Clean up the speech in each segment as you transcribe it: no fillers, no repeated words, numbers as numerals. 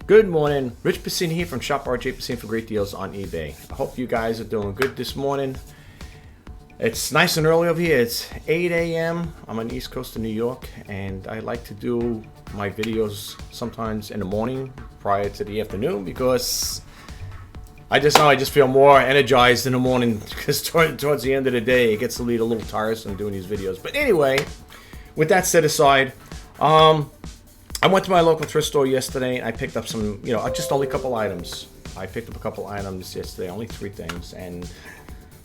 Good morning, Rich Pasini here from Shop RJ Pasini for great deals on eBay. I hope you guys are doing good this morning. It's nice and early over here. It's 8 a.m. I'm on the East Coast of New York, and I like to do my videos sometimes in the morning prior to the afternoon because I just feel more energized in the morning because towards the end of the day it gets to be a little tiresome doing these videos. But anyway, with that set aside, I went to my local thrift store yesterday and I picked up some, just only a couple items. I picked up a couple items yesterday, only 3 things. And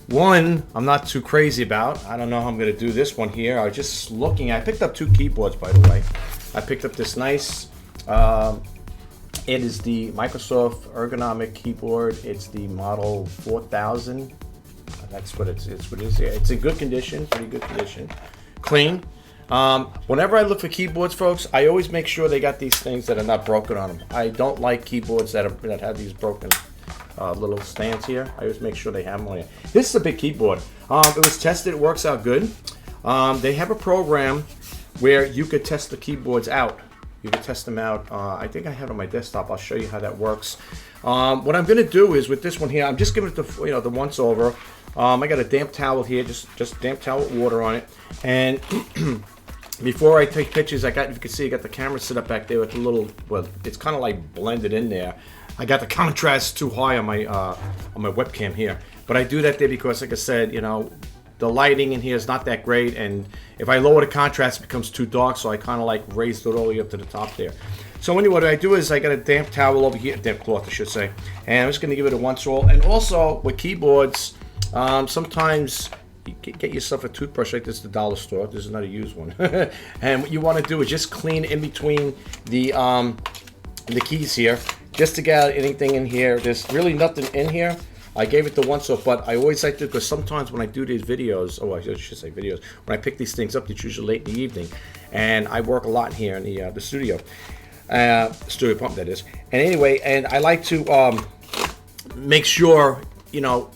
one I'm not too crazy about. I don't know how I'm going to do this one here. I was just looking. I picked up 2 keyboards, by the way. I picked up this nice, it is the Microsoft ergonomic keyboard. It's the model 4000. That's what it's what it is. It's in good condition, pretty good condition. Clean. Whenever I look for keyboards, folks, I always make sure they got these things that are not broken on them. I don't like keyboards that have these broken little stands here. I always make sure they have them on here. This is a big keyboard. It was tested. It works out good. They have a program where you could test the keyboards out. You can test them out. I think I have it on my desktop. I'll show you how that works. What I'm going to do is with this one here, I'm just giving it the once over. I got a damp towel here, just damp towel with water on it, and before I take pictures, if you can see, I got the camera set up back there with a little, well, it's kind of like blended in there. I got the contrast too high on my webcam here, but I do that there because, like I said, the lighting in here is not that great, and if I lower the contrast, it becomes too dark, so I kind of like raised it all the way up to the top there. So anyway, what I do is I got a damp towel over here, damp cloth, I should say, and I'm just going to give it a once roll. And also with keyboards, sometimes you get yourself a toothbrush like this at the dollar store. This is not a used one. And what you want to do is just clean in between the keys here, just to get out anything in here. There's really nothing in here. I gave it the once off, but I always like to, because sometimes when I do these videos, I should say videos, when I pick these things up, it's usually late in the evening, and I work a lot here in the studio pump, that is. And anyway, and I like to make sure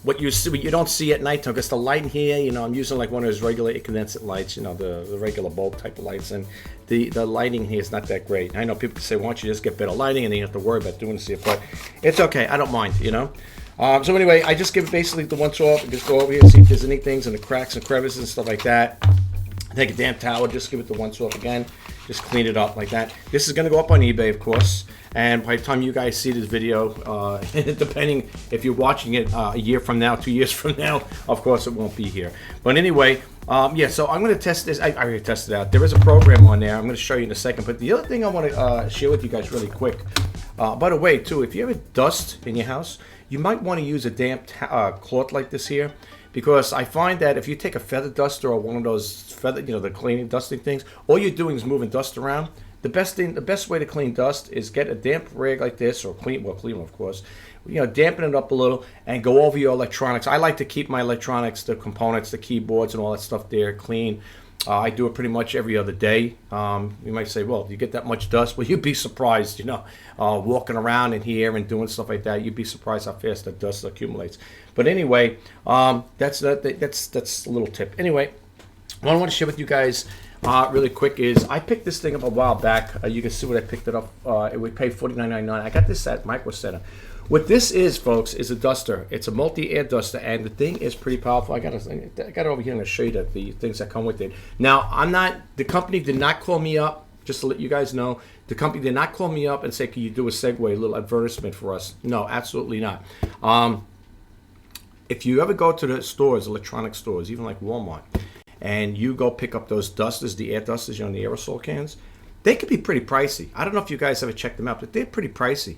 what you see, what you don't see at nighttime, because the light in here, I'm using like one of those regular incandescent lights, the regular bulb type of lights, and the lighting here is not that great. I know people can say, why don't you just get better lighting and then you don't have to worry about doing this here, but it's okay, I don't mind, So anyway, I just give it basically the once off, and just go over here and see if there's any things in the cracks and crevices and stuff like that. Take a damp towel, just give it the once off again, just clean it up like that. This is going to go up on eBay, of course, and by the time you guys see this video, depending if you're watching it a year from now, 2 years from now, of course it won't be here. But anyway, yeah, so I'm going to test this. I already tested it out. There is a program on there. I'm going to show you in a second. But the other thing I want to share with you guys really quick, by the way, too, if you have dust in your house, you might want to use a damp cloth like this here, because I find that if you take a feather duster or one of those feather, the cleaning dusting things, all you're doing is moving dust around. The best way to clean dust is get a damp rag like this, or clean them, of course. Dampen it up a little and go over your electronics. I like to keep my electronics, the components, the keyboards, and all that stuff there clean. I do it pretty much every other day. You might say, well, you get that much dust? Well, you'd be surprised, walking around in here and doing stuff like that. You'd be surprised how fast that dust accumulates. But anyway, that's a little tip. Anyway, what I want to share with you guys really quick is I picked this thing up a while back. You can see what I picked it up. We paid $49.99. I got this at Micro Center. What this is, folks, is a duster. It's a multi-air duster, and the thing is pretty powerful. I got it over here. I'm going to show you the things that come with it. Now, the company did not call me up, just to let you guys know. The company did not call me up and say, can you do a segue, a little advertisement for us? No, absolutely not. If you ever go to the stores, electronic stores, even like Walmart, and you go pick up those dusters, the air dusters, the aerosol cans, they could be pretty pricey. I don't know if you guys ever checked them out, but they're pretty pricey.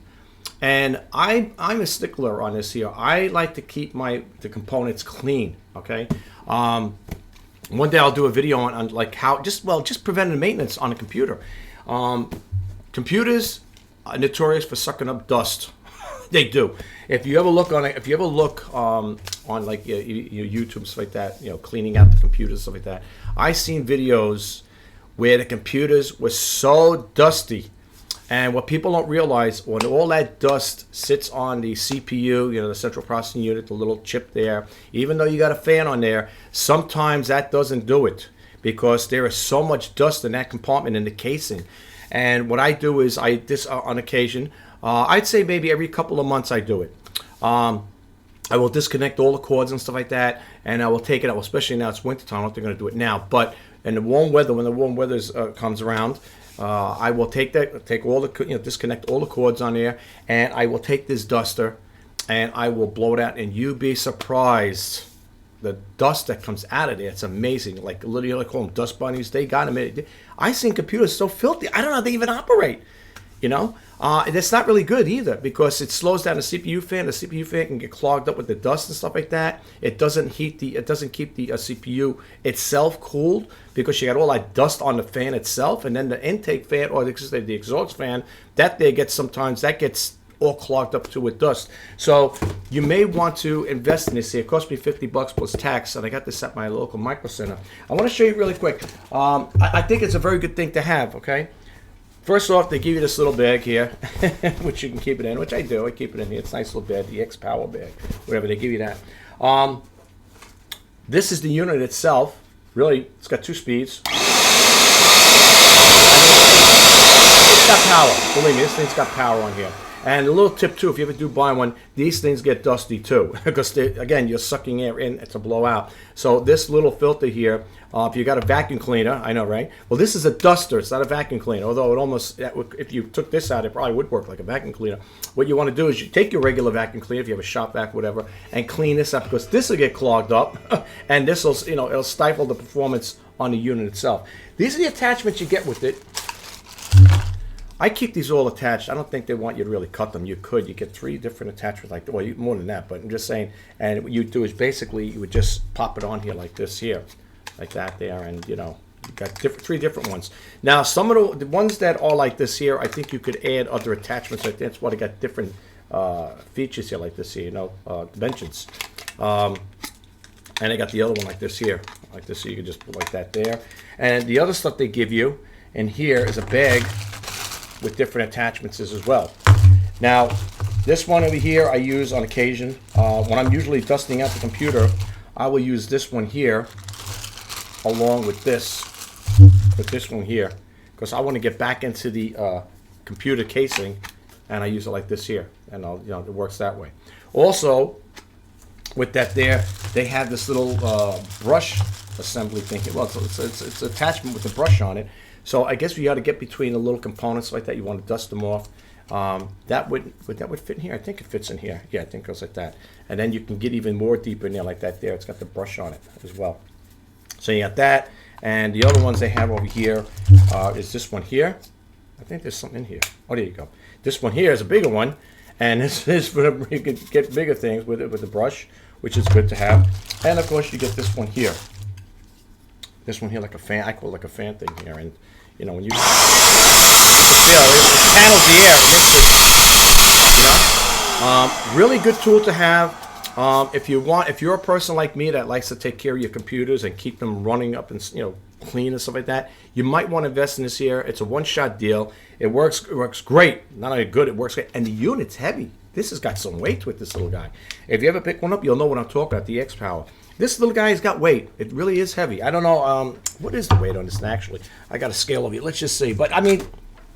And I'm a stickler on this here. I like to keep the components clean. Okay. One day I'll do a video on like how just preventive maintenance on a computer. Computers are notorious for sucking up dust. They do. If you ever look on like YouTube, stuff like that, cleaning out the computers, stuff like that, I've seen videos where the computers were so dusty. And what people don't realize, when all that dust sits on the CPU, the central processing unit, the little chip there, even though you got a fan on there, sometimes that doesn't do it because there is so much dust in that compartment in the casing. And what I do is on occasion, I'd say maybe every couple of months I do it. I will disconnect all the cords and stuff like that, and I will take it out, especially now it's wintertime. I don't think I'm going to do it now. But in the warm weather, when the warm weather comes around, I will take all the, disconnect all the cords on there, and I will take this duster, and I will blow it out, and you'd be surprised. The dust that comes out of there, it's amazing. Like literally, I call them dust bunnies. They got them. I seen computers so filthy. I don't know how they even operate. And it's not really good either because it slows down the CPU fan. The CPU fan can get clogged up with the dust and stuff like that. It doesn't keep the CPU itself cooled because you got all that dust on the fan itself, and then the intake fan or the exhaust fan that gets all clogged up too with dust. So you may want to invest in this here. It cost me $50 plus tax, and I got this at my local micro center. I want to show you really quick. I think it's a very good thing to have. Okay. First off, they give you this little bag here, which you can keep it in, which I do. I keep it in here. It's a nice little bag, the X Power bag, whatever. They give you that. This is the unit itself. Really, it's got 2 speeds. It's got power. Believe me, this thing's got power on here. And a little tip too, if you ever do buy one, these things get dusty too, because again, you're sucking air in to blow out. So this little filter here, if you got a vacuum cleaner, I know, right? Well, this is a duster. It's not a vacuum cleaner, although it almost, if you took this out, it probably would work like a vacuum cleaner. What you want to do is you take your regular vacuum cleaner, if you have a shop vac, whatever, and clean this up, because this will get clogged up, and this will, it'll stifle the performance on the unit itself. These are the attachments you get with it. I keep these all attached. I don't think they want you to really cut them. You could. You get 3 different attachments, like, well, more than that, but I'm just saying. And what you do is basically you would just pop it on here like this here, like that there, and you got 3 different ones. Now, some of the ones that are like this here, I think you could add other attachments. Like that's why they got different features here, like this here, dimensions. And I got the other one like this here, so you can just put like that there. And the other stuff they give you in here is a bag with different attachments as well. Now, this one over here I use on occasion. When I'm usually dusting out the computer, I will use this one here along with this one here, because I want to get back into the computer casing, and I use it like this here, and it works that way. Also, with that there, they have this little brush assembly thing. Well, it's an attachment with the brush on it. So I guess you got to get between the little components like that. You want to dust them off. That would fit in here. I think it fits in here. Yeah, I think it goes like that. And then you can get even more deeper in there like that there. It's got the brush on it as well. So you got that. And the other ones they have over here is this one here. I think there's something in here. Oh, there you go. This one here is a bigger one. And this is for you can get bigger things with it with the brush, which is good to have. And of course you get this one here. This one here, like a fan. I call it like a fan thing here. And when you it channels the air, mixes, really good tool to have. If you're a person like me that likes to take care of your computers and keep them running up and clean and stuff like that, you might want to invest in this here. It's a one-shot deal. It works great. Not only good, it works great, and the unit's heavy. This has got some weight to it, this little guy. If you ever pick one up, you'll know what I'm talking about. The X Power. This little guy's got weight. It really is heavy. I don't know what is the weight on this thing, actually. I got a scale over here. Let's just see. But I mean,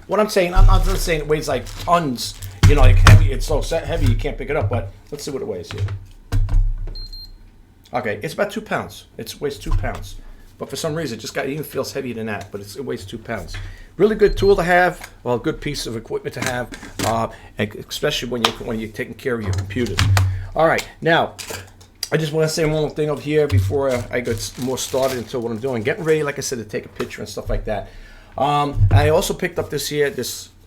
what I'm saying, I'm not saying it weighs like tons. Like heavy. It's so heavy you can't pick it up. But let's see what it weighs here. Okay, it's about 2 pounds. It weighs 2 pounds. But for some reason, it even feels heavier than that. But it weighs 2 pounds. Really good tool to have. Well, good piece of equipment to have, especially when you're taking care of your computers. All right, now. I just want to say one more thing over here before I get more started into what I'm doing. Getting ready, like I said, to take a picture and stuff like that. I also picked up this here.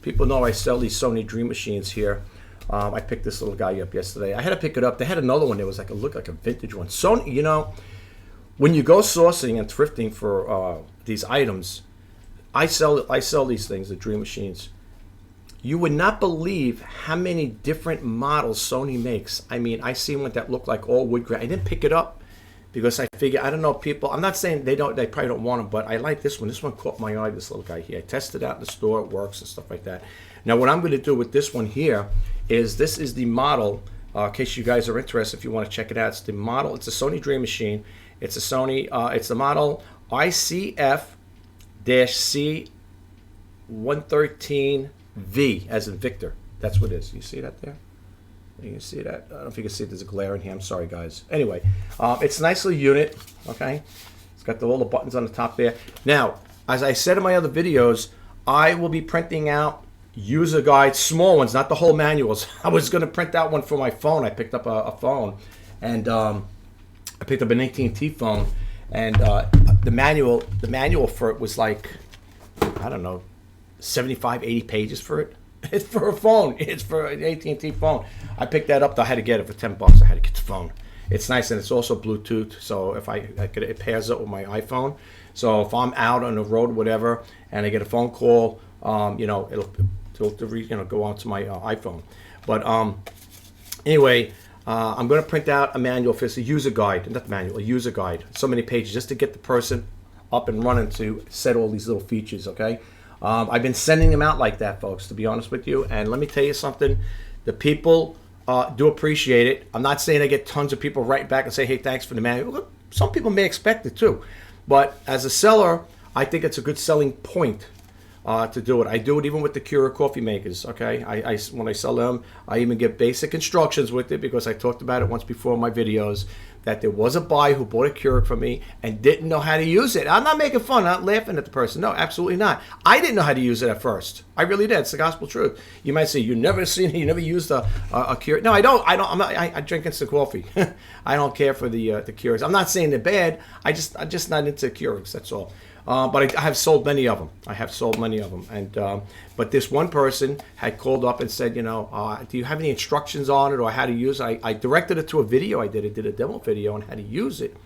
People know I sell these Sony Dream Machines here. I picked this little guy up yesterday. I had to pick it up. They had another one that was looked like a vintage one. Sony, when you go sourcing and thrifting for these items, I sell these things, the Dream Machines. You would not believe how many different models Sony makes. I mean, I see one that looked like all wood grain. I didn't pick it up because I figure, I don't know, people, I'm not saying they probably don't want them, but I like this one. This one caught my eye, this little guy here. I tested it out in the store, it works and stuff like that. Now, what I'm going to do with this one here is this is the model, in case you guys are interested, if you want to check it out. It's the model, it's a Sony Dream Machine. It's a Sony, it's the model ICF-C113V, as in Victor. That's what it is. You see that there? You can see that. I don't know if you can see it. There's a glare in here. I'm sorry, guys. Anyway, it's a nice little unit, okay? It's got all the buttons on the top there. Now, as I said in my other videos, I will be printing out user guides, small ones, not the whole manuals. I was going to print out one for my phone. I picked up a phone, and I picked up an AT&T phone, and the manual for it was like, I don't know, 75, 80 pages for it. It's for a phone. It's for an AT&T phone. I picked that up. I had to get it for $10. I had to get the phone. It's nice, and it's also Bluetooth. So if it pairs up with my iPhone. So if I'm out on the road, or whatever, and I get a phone call, it'll go onto my iPhone. But anyway, I'm going to print out a manual for this, a user guide, not the manual, a user guide. So many pages just to get the person up and running to set all these little features. Okay. I've been sending them out like that, folks, to be honest with you. And let me tell you something. The people do appreciate it. I'm not saying I get tons of people write back and say, hey, thanks for the manual. Look, some people may expect it too. But as a seller, I think it's a good selling point to do it. I do it even with the Keurig coffee makers, okay? When I sell them, I even give basic instructions with it because I talked about it once before in my videos that there was a buyer who bought a Keurig from me and didn't know how to use it. I'm not making fun. I'm not laughing at the person. No, absolutely not. I didn't know how to use it at first. I really did. It's the gospel truth. You might say, you never used a Keurig. No, I don't. I drink instant coffee. I don't care for the Keurigs. I'm not saying they're bad. I'm just not into Keurigs. That's all. But I have sold many of them. And but this one person had called up and said, do you have any instructions on it or how to use it? I directed it to a video I did. I did a demo video on how to use it.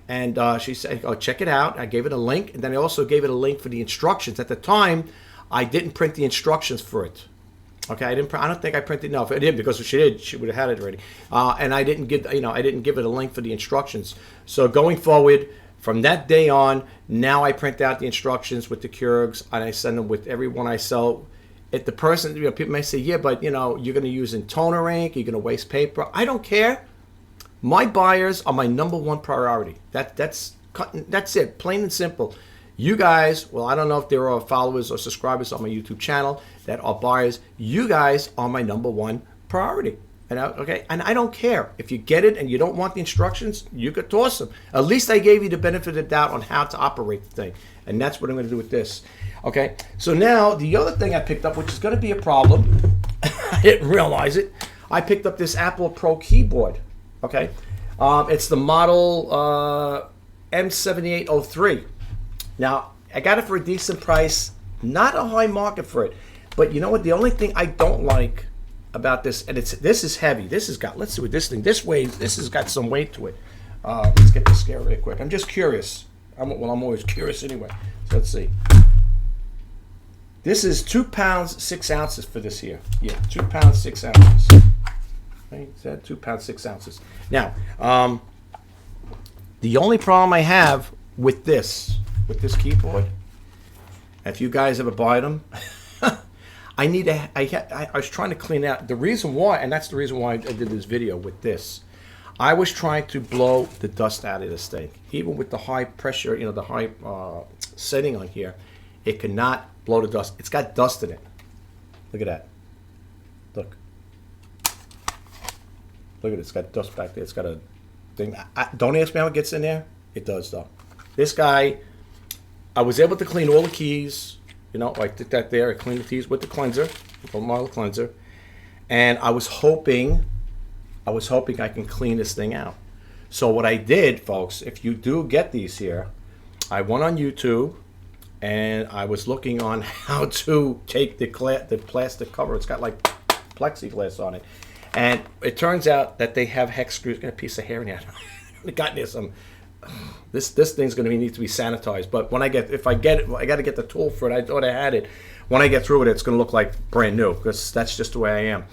And she said, oh, check it out. I gave it a link. And then I also gave it a link for the instructions. At the time, I didn't print the instructions for it. Okay, I don't think I printed. No, if I did, because if she did, she would have had it already. And I didn't give it a link for the instructions. So going forward, from that day on, now I print out the instructions with the Keurigs and I send them with every one I sell. If the person, people may say, yeah, but you're going to use in toner ink, you're going to waste paper. I don't care. My buyers are my number one priority. That's it, plain and simple. You guys, well, I don't know if there are followers or subscribers on my YouTube channel that are buyers. You guys are my number one priority. And I don't care if you get it and you don't want the instructions, you could toss them. At least I gave you the benefit of the doubt on how to operate the thing, and that's what I'm going to do with this. Okay, so now the other thing I picked up, which is going to be a problem, I didn't realize it. I picked up this Apple Pro keyboard. Okay, it's the model M7803. Now I got it for a decent price, not a high market for it, but you know what? The only thing I don't like about this, and this is heavy. This has got, let's see what this thing, this has got some weight to it. Let's get this scale real quick. I'm just curious. I'm always curious anyway. So let's see. This is 2 pounds 6 ounces for this here. Yeah, 2 pounds 6 ounces. Right? Is that 2 pounds 6 ounces? Now, the only problem I have with this keyboard, if you guys ever buy them, I was trying to clean out the reason why, and that's the reason why I did this video with this. I was trying to blow the dust out of this thing. Even with the high pressure, the high setting on here, it cannot blow the dust. It's got dust in it. Look at that. Look at it. It's got dust back there. It's got a thing. Don't ask me how it gets in there. It does, though. This guy, I was able to clean all the keys. I did that there. I cleaned the keys with the cleanser, the model cleanser, and I was hoping I can clean this thing out. So what I did, folks, if you do get these here, I went on YouTube and I was looking on how to take the plastic cover. It's got like plexiglass on it, and it turns out that they have hex screws. Got a piece of hair in here. I got there some. This thing's going to need to be sanitized. But if I get it, I got to get the tool for it. I thought I had it. When I get through it, it's going to look like brand new because that's just the way I am.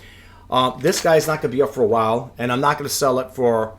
This guy's not going to be up for a while, and I'm not going to sell it for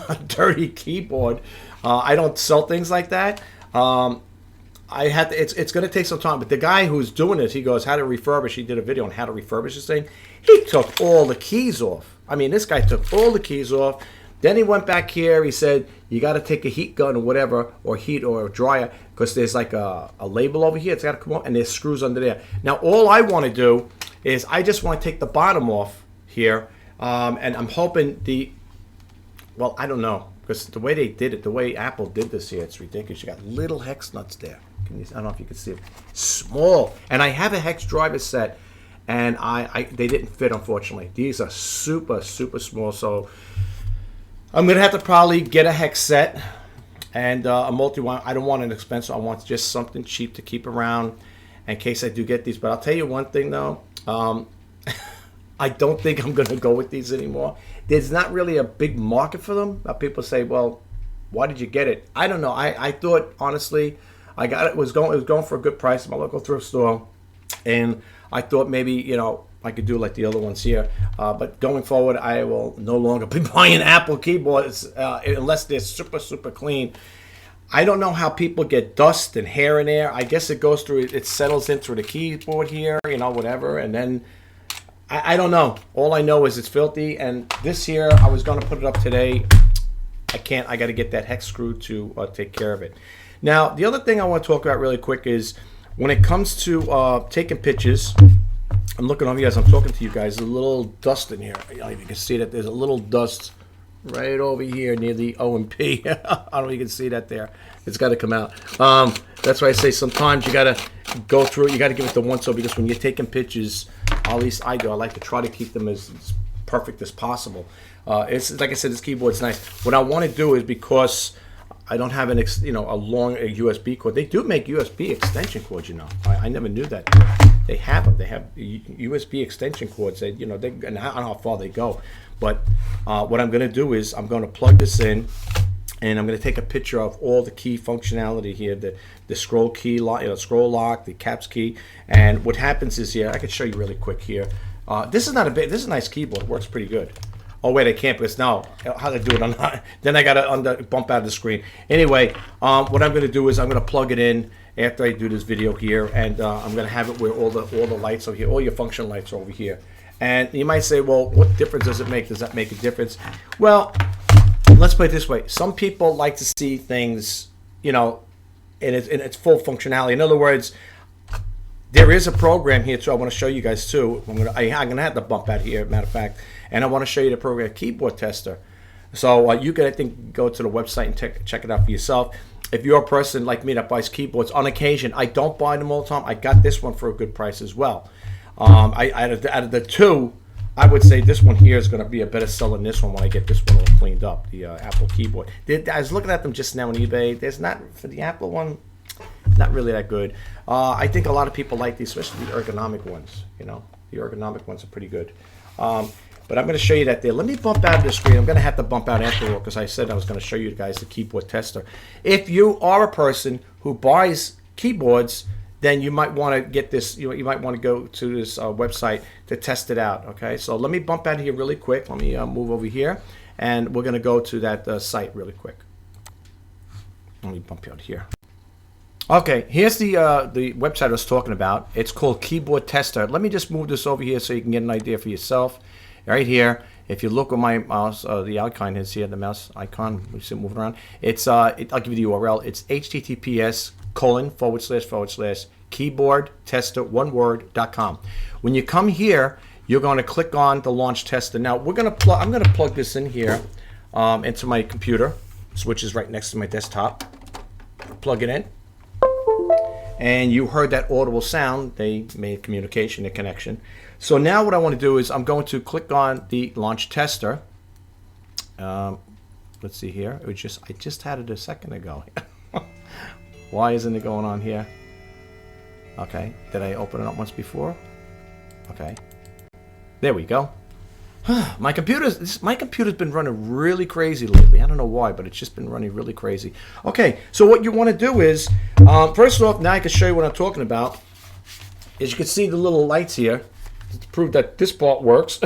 a dirty keyboard. I don't sell things like that. It's going to take some time. But the guy who's doing it, he goes, how to refurbish. He did a video on how to refurbish this thing. He took all the keys off. I mean, this guy took all the keys off. Then he went back here. He said, you got to take a heat gun or whatever, or heat or a dryer, because there's like a label over here. It's got to come off, and there's screws under there. Now, all I want to do is I just want to take the bottom off here, and I'm hoping well, I don't know, because the way they did it, the way Apple did this here, it's ridiculous. You got little hex nuts there. I don't know if you can see it. Small. And I have a hex driver set, and they didn't fit, unfortunately. These are super, super small, so I'm going to have to probably get a hex set and a multi-one. I don't want an expensive. I want just something cheap to keep around in case I do get these. But I'll tell you one thing, though. I don't think I'm going to go with these anymore. There's not really a big market for them. People say, well, why did you get it? I don't know. I thought, honestly, I got it. It was going for a good price at my local thrift store. And I thought maybe, I could do like the other ones here. But going forward, I will no longer be buying Apple keyboards unless they're super, super clean. I don't know how people get dust and hair in there. I guess it goes through, it settles in through the keyboard here, whatever. And then, I don't know. All I know is it's filthy. And this here, I was going to put it up today. I can't. I got to get that hex screw to take care of it. Now, the other thing I want to talk about really quick is when it comes to taking pictures, I'm looking over here as I'm talking to you guys, there's a little dust in here. I don't know if you can see that. There's a little dust right over here near the O and P. I don't know if you can see that there. It's got to come out. That's why I say sometimes you got to go through it. You got to give it the once over, because when you're taking pictures, at least I do, I like to try to keep them as perfect as possible. It's like I said, this keyboard's nice. What I want to do is, because I don't have a long USB cord. They do make USB extension cords, I never knew that. They have them. They have USB extension cords. And I don't know how far they go. But what I'm going to do is I'm going to plug this in, and I'm going to take a picture of all the key functionality here, the scroll key, scroll lock, the caps key. And what happens is here, I can show you really quick here. This is this is a nice keyboard. It works pretty good. Oh wait, I can't, because now how to do it on then I gotta bump out of the screen. Anyway, what I'm gonna do is I'm gonna plug it in after I do this video here, and I'm gonna have it where all the lights are here, all your function lights are over here. And you might say, well, what difference does it make? Does that make a difference? Well, let's put it this way. Some people like to see things, in its full functionality. In other words, there is a program here too. I want to show you guys too. I'm gonna have to bump out here, matter of fact, and I want to show you the program Keyboard Tester. So you can, I think, go to the website and check it out for yourself. If you're a person like me that buys keyboards on occasion, I don't buy them all the time. I got this one for a good price as well. Out of the two, I would say this one here is going to be a better seller than this one when I get this one all cleaned up, the Apple keyboard. I was looking at them just now on eBay. There's not, for the Apple one, not really that good. I think a lot of people like these, especially the ergonomic ones. The ergonomic ones are pretty good. But I'm going to show you that there. Let me bump out of the screen. I'm going to have to bump out after all, because I said I was going to show you guys the keyboard tester. If you are a person who buys keyboards, then you might want to get this. You might want to go to this website to test it out. Okay, so let me bump out of here really quick. Let me move over here, and we're going to go to that site really quick. Let me bump out here. Okay, here's the website I was talking about. It's called Keyboard Tester. Let me just move this over here so you can get an idea for yourself. Right here, if you look at my mouse, the icon is here, the mouse icon, we see it moving around. It's I'll give you the URL. It's https://keyboardtester1word.com. When you come here, you're going to click on the launch tester. Now I'm going to plug this in here into my computer, which is right next to my desktop. Plug it in. And you heard that audible sound. They made communication, a connection. So now what I want to do is I'm going to click on the launch tester. Let's see here. I just had it a second ago. Why isn't it going on here? Okay. Did I open it up once before? Okay. There we go. My computer's been running really crazy lately. I don't know why, but it's just been running really crazy. Okay, so what you want to do is, first off, now I can show you what I'm talking about. As you can see the little lights here to prove that this part works.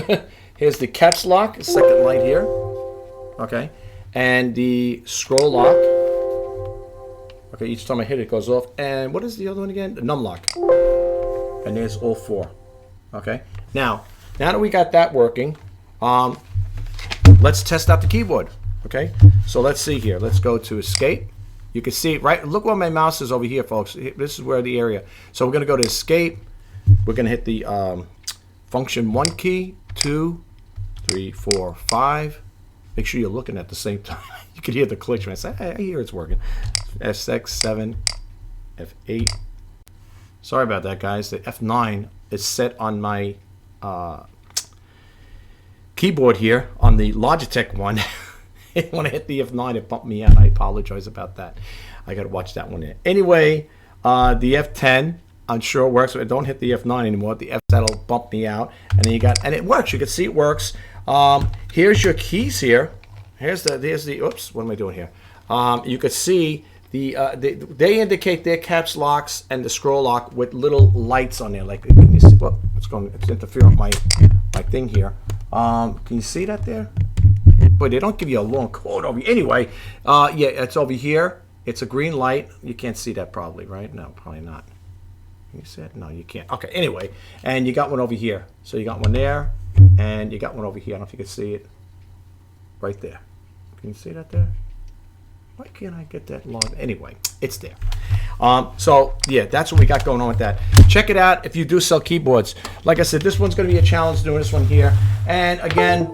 Here's the caps lock, the second light here. Okay, and the scroll lock. Okay, each time I hit it, it goes off. And what is the other one again? The num lock. And there's all four. Okay, now that we got that working, let's test out the keyboard. Okay, so let's see here. Let's go to escape. You can see, right? Look where my mouse is over here, folks. This is where the area. So we're going to go to escape. We're going to hit the function 1 key, 2, 3, 4, 5. Make sure you're looking at the same time. You can hear the clicks when I say, hey, I hear it's working. F6, 7, F8. Sorry about that, guys. The F9 is set on my keyboard here on the Logitech one. When I hit the F9, it bumped me out. I apologize about that. I got to watch that one in. Anyway, the F10, I'm sure works. But don't hit the F9 anymore. The F7 will bump me out. And then you got, and it works. You can see it works. Here's your keys here. Here's the, oops, what am I doing here? You can see they indicate their caps locks and the scroll lock with little lights on there. Like, can you see, well, it's interfering with my thing here. Can you see that there? But they don't give you a long code over here. Anyway, yeah, it's over here. It's a green light. You can't see that probably, right? No, probably not. Can you see it? No, you can't. Okay, anyway, and you got one over here. So you got one there, and you got one over here. I don't know if you can see it. Right there. Can you see that there? Why can't I get that long? Anyway, it's there. So yeah, that's what we got going on with that. Check it out if you do sell keyboards. Like I said, this one's going to be a challenge doing this one here. And again,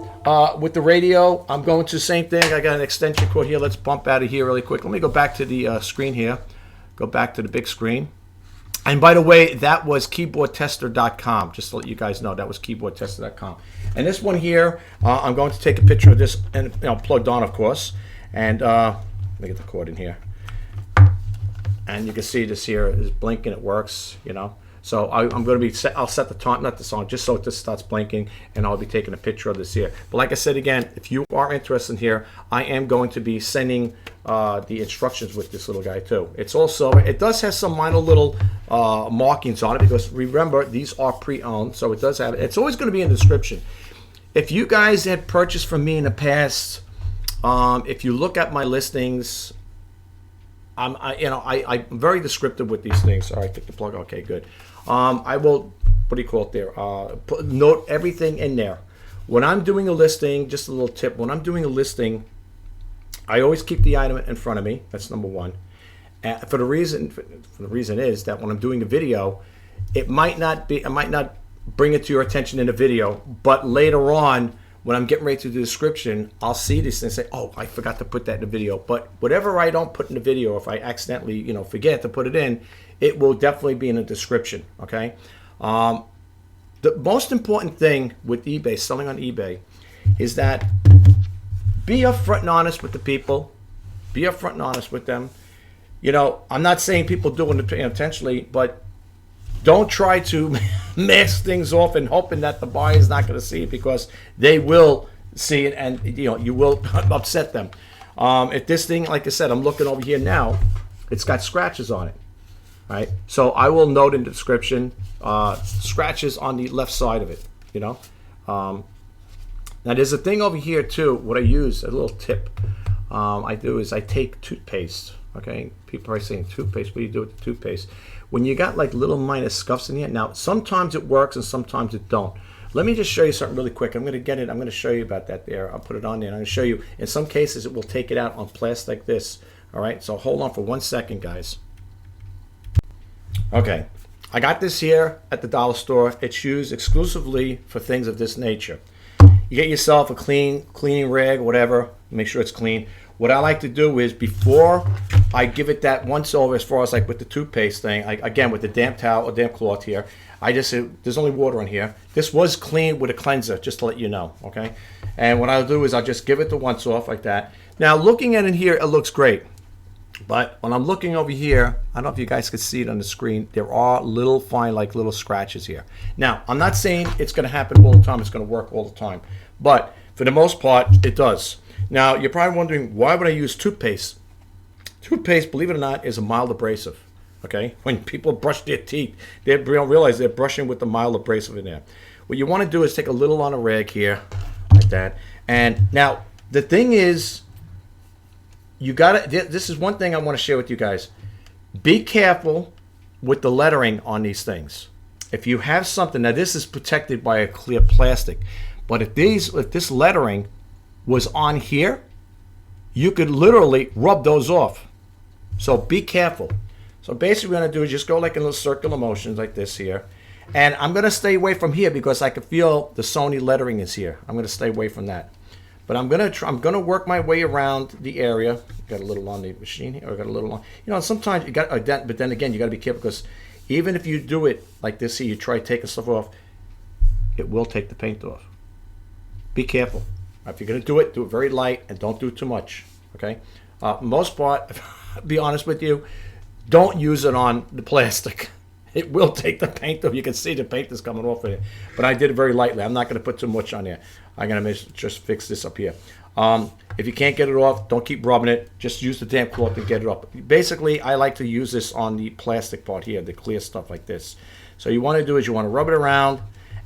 with the radio, I'm going to the same thing. I got an extension cord here. Let's bump out of here really quick. Let me go back to the screen here. Go back to the big screen. And by the way, that was keyboardtester.com. Just to let you guys know, that was keyboardtester.com. And this one here, I'm going to take a picture of this, and plugged on, of course. And let me get the cord in here. And you can see this here is blinking. It works, So I'm going to be I'll set the time, not the song, just so it just starts blinking, and I'll be taking a picture of this here. But like I said again, if you are interested in here, I am going to be sending the instructions with this little guy too. It's also, it does have some minor little markings on it, because remember, these are pre-owned, so it does have, it's always going to be in the description. If you guys had purchased from me in the past, if you look at my listings, I'm very descriptive with these things. All right, take the plug. Okay, good. I will, what do you call it there? Note everything in there. When I'm doing a listing, just a little tip. When I'm doing a listing, I always keep the item in front of me. That's number one. For the reason is that when I'm doing the video, I might not bring it to your attention in the video, but later on, when I'm getting ready to do the description, I'll see this and say, oh, I forgot to put that in the video. But whatever I don't put in the video, if I accidentally, forget to put it in, it will definitely be in the description, okay? The most important thing with eBay, selling on eBay, is that be upfront and honest with the people. Be upfront and honest with them. I'm not saying people do it intentionally, but don't try to mask things off and hoping that the buyer is not going to see it, because they will see it, and you will upset them. If this thing, like I said, I'm looking over here now, it's got scratches on it, right? So I will note in the description scratches on the left side of it. Now there's a thing over here too. What I use, a little tip, I do is I take toothpaste. Okay, people are saying toothpaste. What do you do with the toothpaste? When you got like little minor scuffs in here, now sometimes it works and sometimes it don't. Let me just show you something really quick. I'm going to get it. I'm going to show you about that there. I'll put it on there. And I'm going to show you. In some cases, it will take it out on plastic like this. All right, so hold on for 1 second, guys. Okay, I got this here at the dollar store. It's used exclusively for things of this nature. You get yourself a cleaning rag, whatever. Make sure it's clean. What I like to do is, before I give it that once over, as far as like with the toothpaste thing, again with the damp towel or damp cloth here, I just, there's only water in here. This was cleaned with a cleanser, just to let you know, okay? And what I'll do is I'll just give it the once off like that. Now looking at it here, it looks great. But when I'm looking over here, I don't know if you guys can see it on the screen, there are little fine, like little scratches here. Now, I'm not saying it's gonna happen all the time, it's gonna work all the time. But for the most part, it does. Now, you're probably wondering, why would I use toothpaste? Toothpaste, believe it or not, is a mild abrasive, okay? When people brush their teeth, they don't realize they're brushing with the mild abrasive in there. What you want to do is take a little on a rag here, like that. And now, the thing is, you gotta, this is one thing I want to share with you guys. Be careful with the lettering on these things. If you have something, now this is protected by a clear plastic, but if this lettering was on here, you could literally rub those off. So be careful. So basically what we're going to do is just go like in little circular motions like this here. And I'm going to stay away from here because I can feel the Sony lettering is here. I'm going to stay away from that. But I'm going to work my way around the area. Got a little on the machine here, or got a little on. You know, sometimes you got a dent, but then again, you got to be careful because even if you do it like this here, you try taking stuff off, it will take the paint off. Be careful. If you're going to do it very light and don't do too much. Okay? Most part, be honest with you, don't use it on the plastic. It will take the paint off. You can see the paint is coming off of it. But I did it very lightly. I'm not going to put too much on there. I'm going to just fix this up here. If you can't get it off, don't keep rubbing it. Just use the damp cloth to get it off. Basically, I like to use this on the plastic part here, the clear stuff like this. So you want to do is you want to rub it around.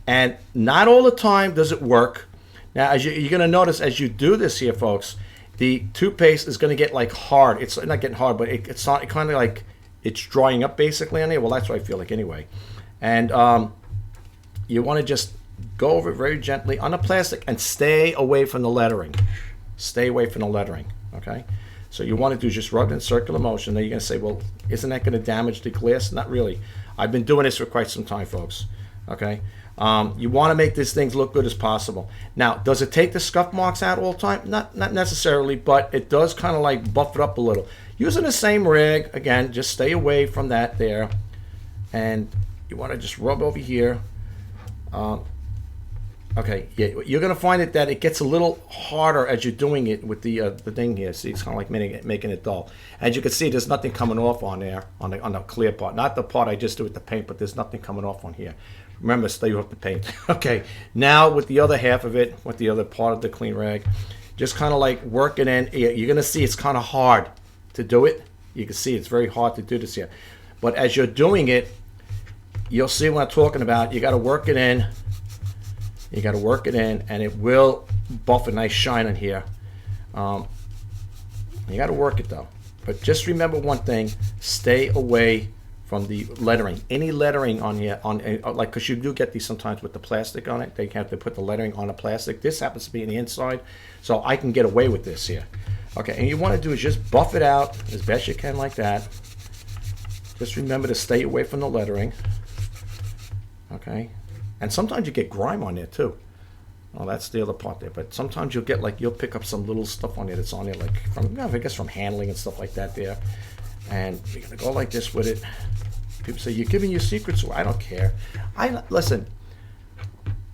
And not all the time does it work. Now, as you're going to notice as you do this here, folks, the toothpaste is going to get like hard. It's not getting hard, but it's not kind of like it's drying up basically on there. Well, that's what I feel like anyway. And you want to just go over it very gently on the plastic and stay away from the lettering. Stay away from the lettering, okay? So you want to do is just rub it in circular motion. Then you're going to say, well, isn't that going to damage the glass? Not really. I've been doing this for quite some time, folks, okay? You want to make these things look good as possible. Now, does it take the scuff marks out all the time? Not necessarily, but it does kind of like buff it up a little. Using the same rig, again, just stay away from that there. And you want to just rub over here. Okay, yeah, you're going to find that it gets a little harder as you're doing it with the thing here. See, it's kind of like making it dull. As you can see, there's nothing coming off on there, on the clear part. Not the part I just did with the paint, but there's nothing coming off on here. Remember, stay off the paint. Okay, now with the other half of it, with the other part of the clean rag, just kind of like work it in. You're going to see it's kind of hard to do it. You can see it's very hard to do this here. But as you're doing it, you'll see what I'm talking about. You got to work it in. You got to work it in, and it will buff a nice shine in here. You got to work it though. But just remember one thing: stay away from the lettering. Any lettering on here, like, because you do get these sometimes with the plastic on it. They have to put the lettering on the plastic. This happens to be on the inside, so I can get away with this here. Okay, and you want to do is just buff it out as best you can like that. Just remember to stay away from the lettering. Okay, and sometimes you get grime on there too. Well, that's the other part there. But sometimes you'll get you'll pick up some little stuff on there that's on there, like from, I guess, from handling and stuff like that there. And you're gonna go like this with it. People say you're giving your secrets away. I don't care. Listen.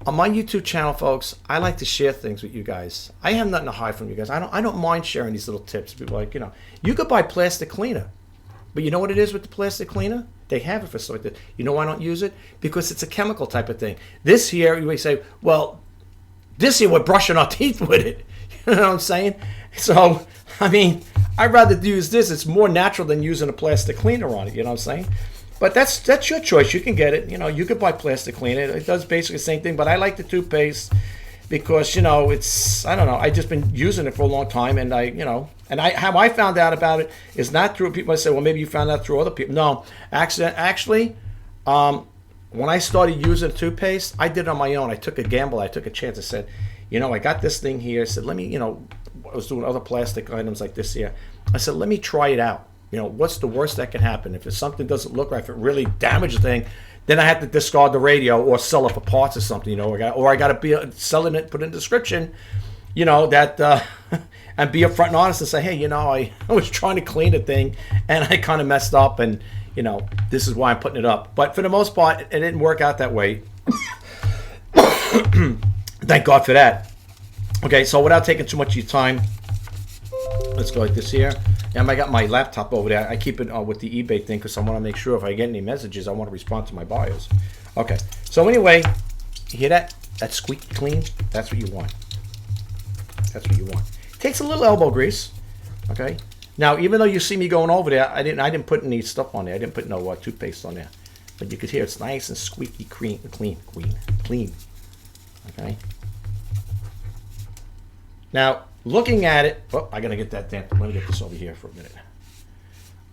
On my YouTube channel, folks, I like to share things with you guys. I have nothing to hide from you guys. I don't mind sharing these little tips. People are like, you could buy plastic cleaner, but you know what it is with the plastic cleaner? They have it for stuff like that. You know why I don't use it? Because it's a chemical type of thing. This here, you may say, well, this here we're brushing our teeth with it. You know what I'm saying? So, I mean, I'd rather use this. It's more natural than using a plastic cleaner on it. You know what I'm saying? But that's your choice. You can get it. You could buy plastic cleaner. It does basically the same thing. But I like the toothpaste because it's, I don't know. I've just been using it for a long time, and how I found out about it is not through people. I say, well, maybe you found out through other people. No, actually, when I started using toothpaste, I did it on my own. I took a gamble. I took a chance. I said, I got this thing here. I said, let me, I was doing other plastic items like this here. I said, let me try it out. What's the worst that can happen? If something doesn't look right, if it really damaged the thing, then I have to discard the radio or sell it for parts or something, or I got to be selling it, put in the description, that, and be upfront and honest and say, hey, I was trying to clean the thing and I kind of messed up, and, this is why I'm putting it up. But for the most part, it didn't work out that way. Thank God for that. Okay, so without taking too much of your time, let's go like this here. And I got my laptop over there. I keep it with the eBay thing because I want to make sure if I get any messages, I want to respond to my buyers. Okay. So anyway, you hear that? That squeaky clean? That's what you want. That's what you want. It takes a little elbow grease. Okay. Now, even though you see me going over there, I didn't put any stuff on there. I didn't put no toothpaste on there. But you could hear it's nice and squeaky clean. Okay. Now, looking at it, I gotta get that damp. Let me get this over here for a minute.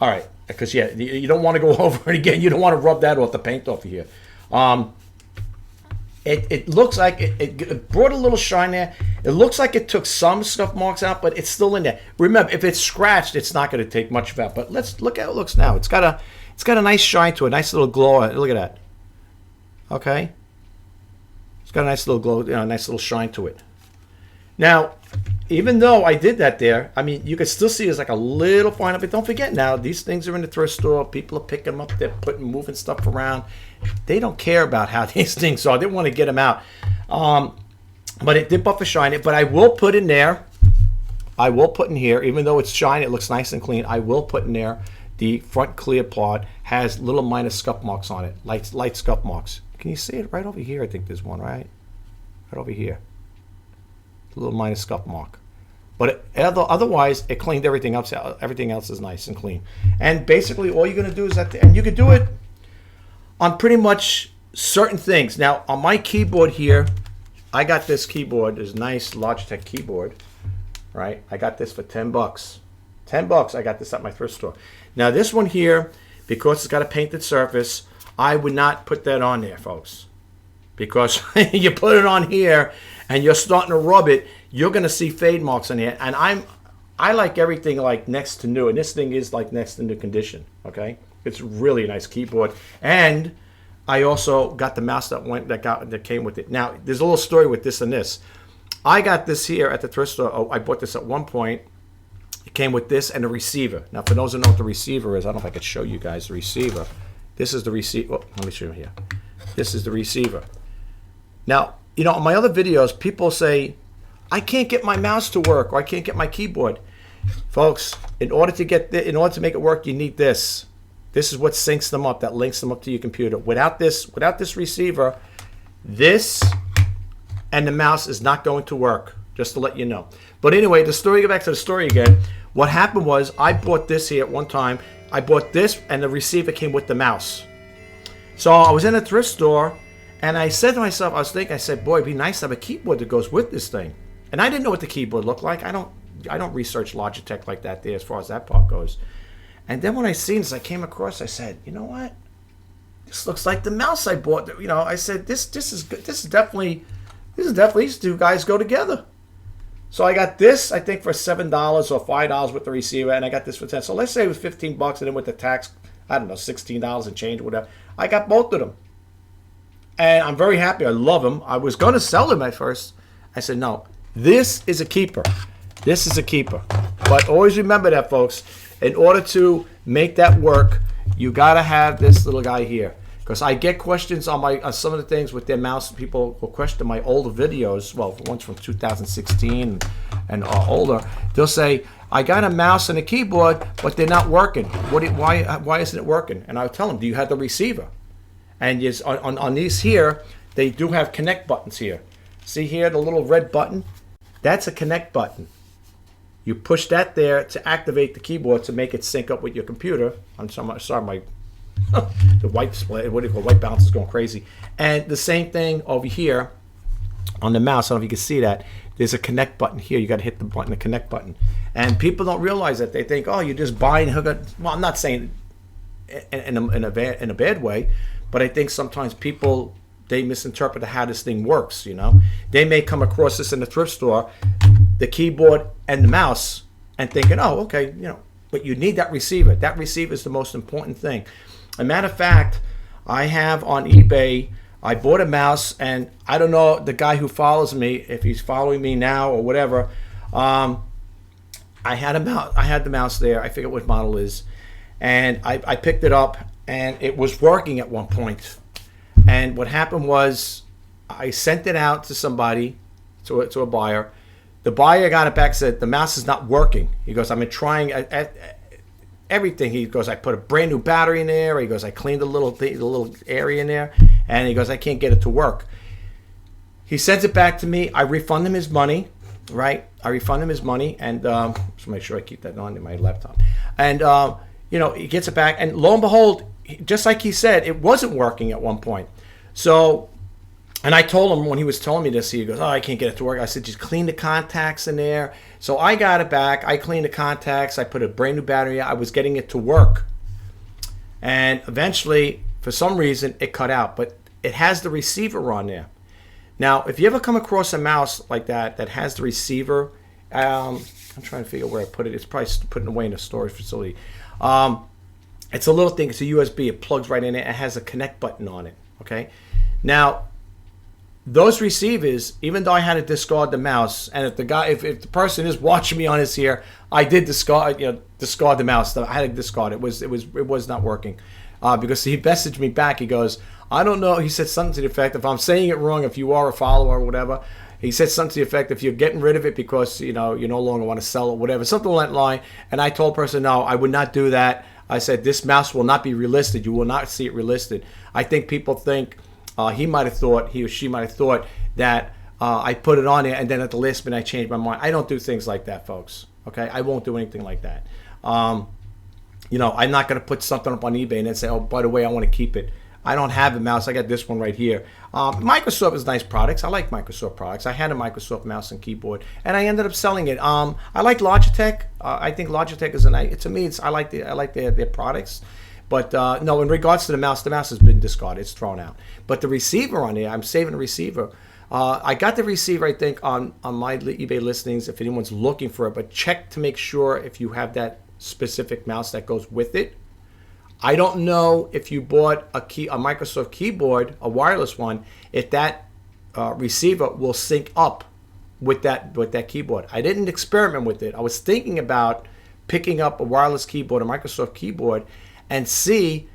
All right, because you don't want to go over it again. You don't want to rub that off, the paint off of here. It looks like it brought a little shine there. It looks like it took some scuff marks out, but it's still in there. Remember, if it's scratched, it's not going to take much of that. But let's look how it looks now. It's got a nice shine to it, nice little glow. Look at that. Okay, it's got a nice little glow, nice little shine to it. Now, even though I did that there, I mean, you can still see it's like a little fine. But don't forget now, these things are in the thrift store. People are picking them up. They're moving stuff around. They don't care about how these things are. They want to get them out. But it did buffer shine it. But I will put in there. I will put in here, even though it's shine, it looks nice and clean. I will put in there the front clear part has little minor scuff marks on it, light scuff marks. Can you see it right over here? I think there's one, right over here. A little minor scuff mark. But otherwise, it cleaned everything else. Everything else is nice and clean. And basically, all you're going to do is that, and you can do it on pretty much certain things. Now, on my keyboard here, I got this keyboard, this nice Logitech keyboard, right? I got this for $10. $10. I got this at my thrift store. Now, this one here, because it's got a painted surface, I would not put that on there, folks. Because you put it on here and you're starting to rub it, you're going to see fade marks on here. And I like everything like next to new, and this thing is like next to new condition. Okay, it's really a nice keyboard. And I also got the mouse that came with it. Now, there's a little story with this and this. I got this here at the thrift store. Oh, I bought this at one point. It came with this and a receiver. Now, for those who know what the receiver is, I don't know if I could show you guys the receiver. This is the receiver. Oh, let me show you here. This is the receiver. Now, in my other videos, people say, I can't get my mouse to work, or I can't get my keyboard. Folks, in order to make it work, you need this. This is what syncs them up, that links them up to your computer. Without this receiver, this and the mouse is not going to work, just to let you know. But anyway, go back to the story again. What happened was I bought this here at one time. I bought this, and the receiver came with the mouse. So I was in a thrift store, and I said to myself, I said, boy, it'd be nice to have a keyboard that goes with this thing. And I didn't know what the keyboard looked like. I don't research Logitech like that there as far as that part goes. And then when I seen this, I came across, I said, you know what? This looks like the mouse I bought. I said, this is good. This is definitely these two guys go together. So I got this, I think, for $7 or $5 with the receiver, and I got this for $10. So let's say it was $15, and then with the tax, I don't know, $16 and change, whatever. I got both of them. And I'm very happy. I love them. I was going to sell them at first. I said, no, this is a keeper. This is a keeper. But always remember that, folks. In order to make that work, you got to have this little guy here. Because I get questions on some of the things with their mouse. People will question my older videos. Well, ones from 2016 and older. They'll say, I got a mouse and a keyboard, but they're not working. Why isn't it working? And I'll tell them, do you have the receiver? And yes, on these here, they do have connect buttons here. See here, the little red button? That's a connect button. You push that there to activate the keyboard to make it sync up with your computer. I'm sorry, my the white display, white balance is going crazy. And the same thing over here on the mouse. I don't know if you can see that. There's a connect button here. You got to hit the button, the connect button. And people don't realize that. They think, oh, you just buy and hook it. Well, I'm not saying in a bad way, but I think sometimes people, they misinterpret how this thing works. They may come across this in the thrift store, the keyboard and the mouse, and thinking, oh, okay, but you need that receiver. That receiver is the most important thing. As a matter of fact, I have on eBay, I bought a mouse, and I don't know the guy who follows me, if he's following me now or whatever. I had the mouse there. I forget what model it is, and I picked it up, and it was working at one point. And what happened was, I sent it out to somebody, to a buyer. The buyer got it back, said the mouse is not working. He goes, I've been trying everything. He goes, I put a brand new battery in there. He goes, I cleaned the little area in there, and he goes, I can't get it to work. He sends it back to me. I refund him his money, right? I refund him his money, and just make sure I keep that on in my laptop. And he gets it back, and lo and behold, just like he said, it wasn't working at one point. So, and I told him when he was telling me this, he goes, oh, I can't get it to work. I said, just clean the contacts in there. So I got it back. I cleaned the contacts. I put a brand new battery. I was getting it to work. And eventually, for some reason, it cut out. But it has the receiver on there. Now, if you ever come across a mouse like that has the receiver, I'm trying to figure out where I put it. It's probably putting away in a storage facility. It's a little thing. It's a USB. It plugs right in it. It has a connect button on it. Okay. Now, those receivers, even though I had to discard the mouse, and if the person is watching me on this here, I did discard the mouse. I had to discard it. It was not working, because he messaged me back. He goes, I don't know. He said something to the effect, if I'm saying it wrong, if you are a follower or whatever, he said something to the effect, if you're getting rid of it because you no longer want to sell it, whatever, something along that line. And I told the person, no, I would not do that. I said, this mouse will not be relisted. You will not see it relisted. I think people think he or she might have thought that I put it on there and then at the last minute I changed my mind. I don't do things like that, folks. Okay, I won't do anything like that. I'm not going to put something up on eBay and then say, oh, by the way, I want to keep it. I don't have a mouse. I got this one right here. Microsoft is nice products. I like Microsoft products. I had a Microsoft mouse and keyboard, and I ended up selling it. I like Logitech. I think Logitech is I like their products. But no, in regards to the mouse has been discarded. It's thrown out. But the receiver on there, I'm saving the receiver. I got the receiver, I think, on my eBay listings if anyone's looking for it. But check to make sure if you have that specific mouse that goes with it. I don't know if you bought a Microsoft keyboard, a wireless one, if that receiver will sync up with that keyboard. I didn't experiment with it. I was thinking about picking up a wireless keyboard, a Microsoft keyboard, and see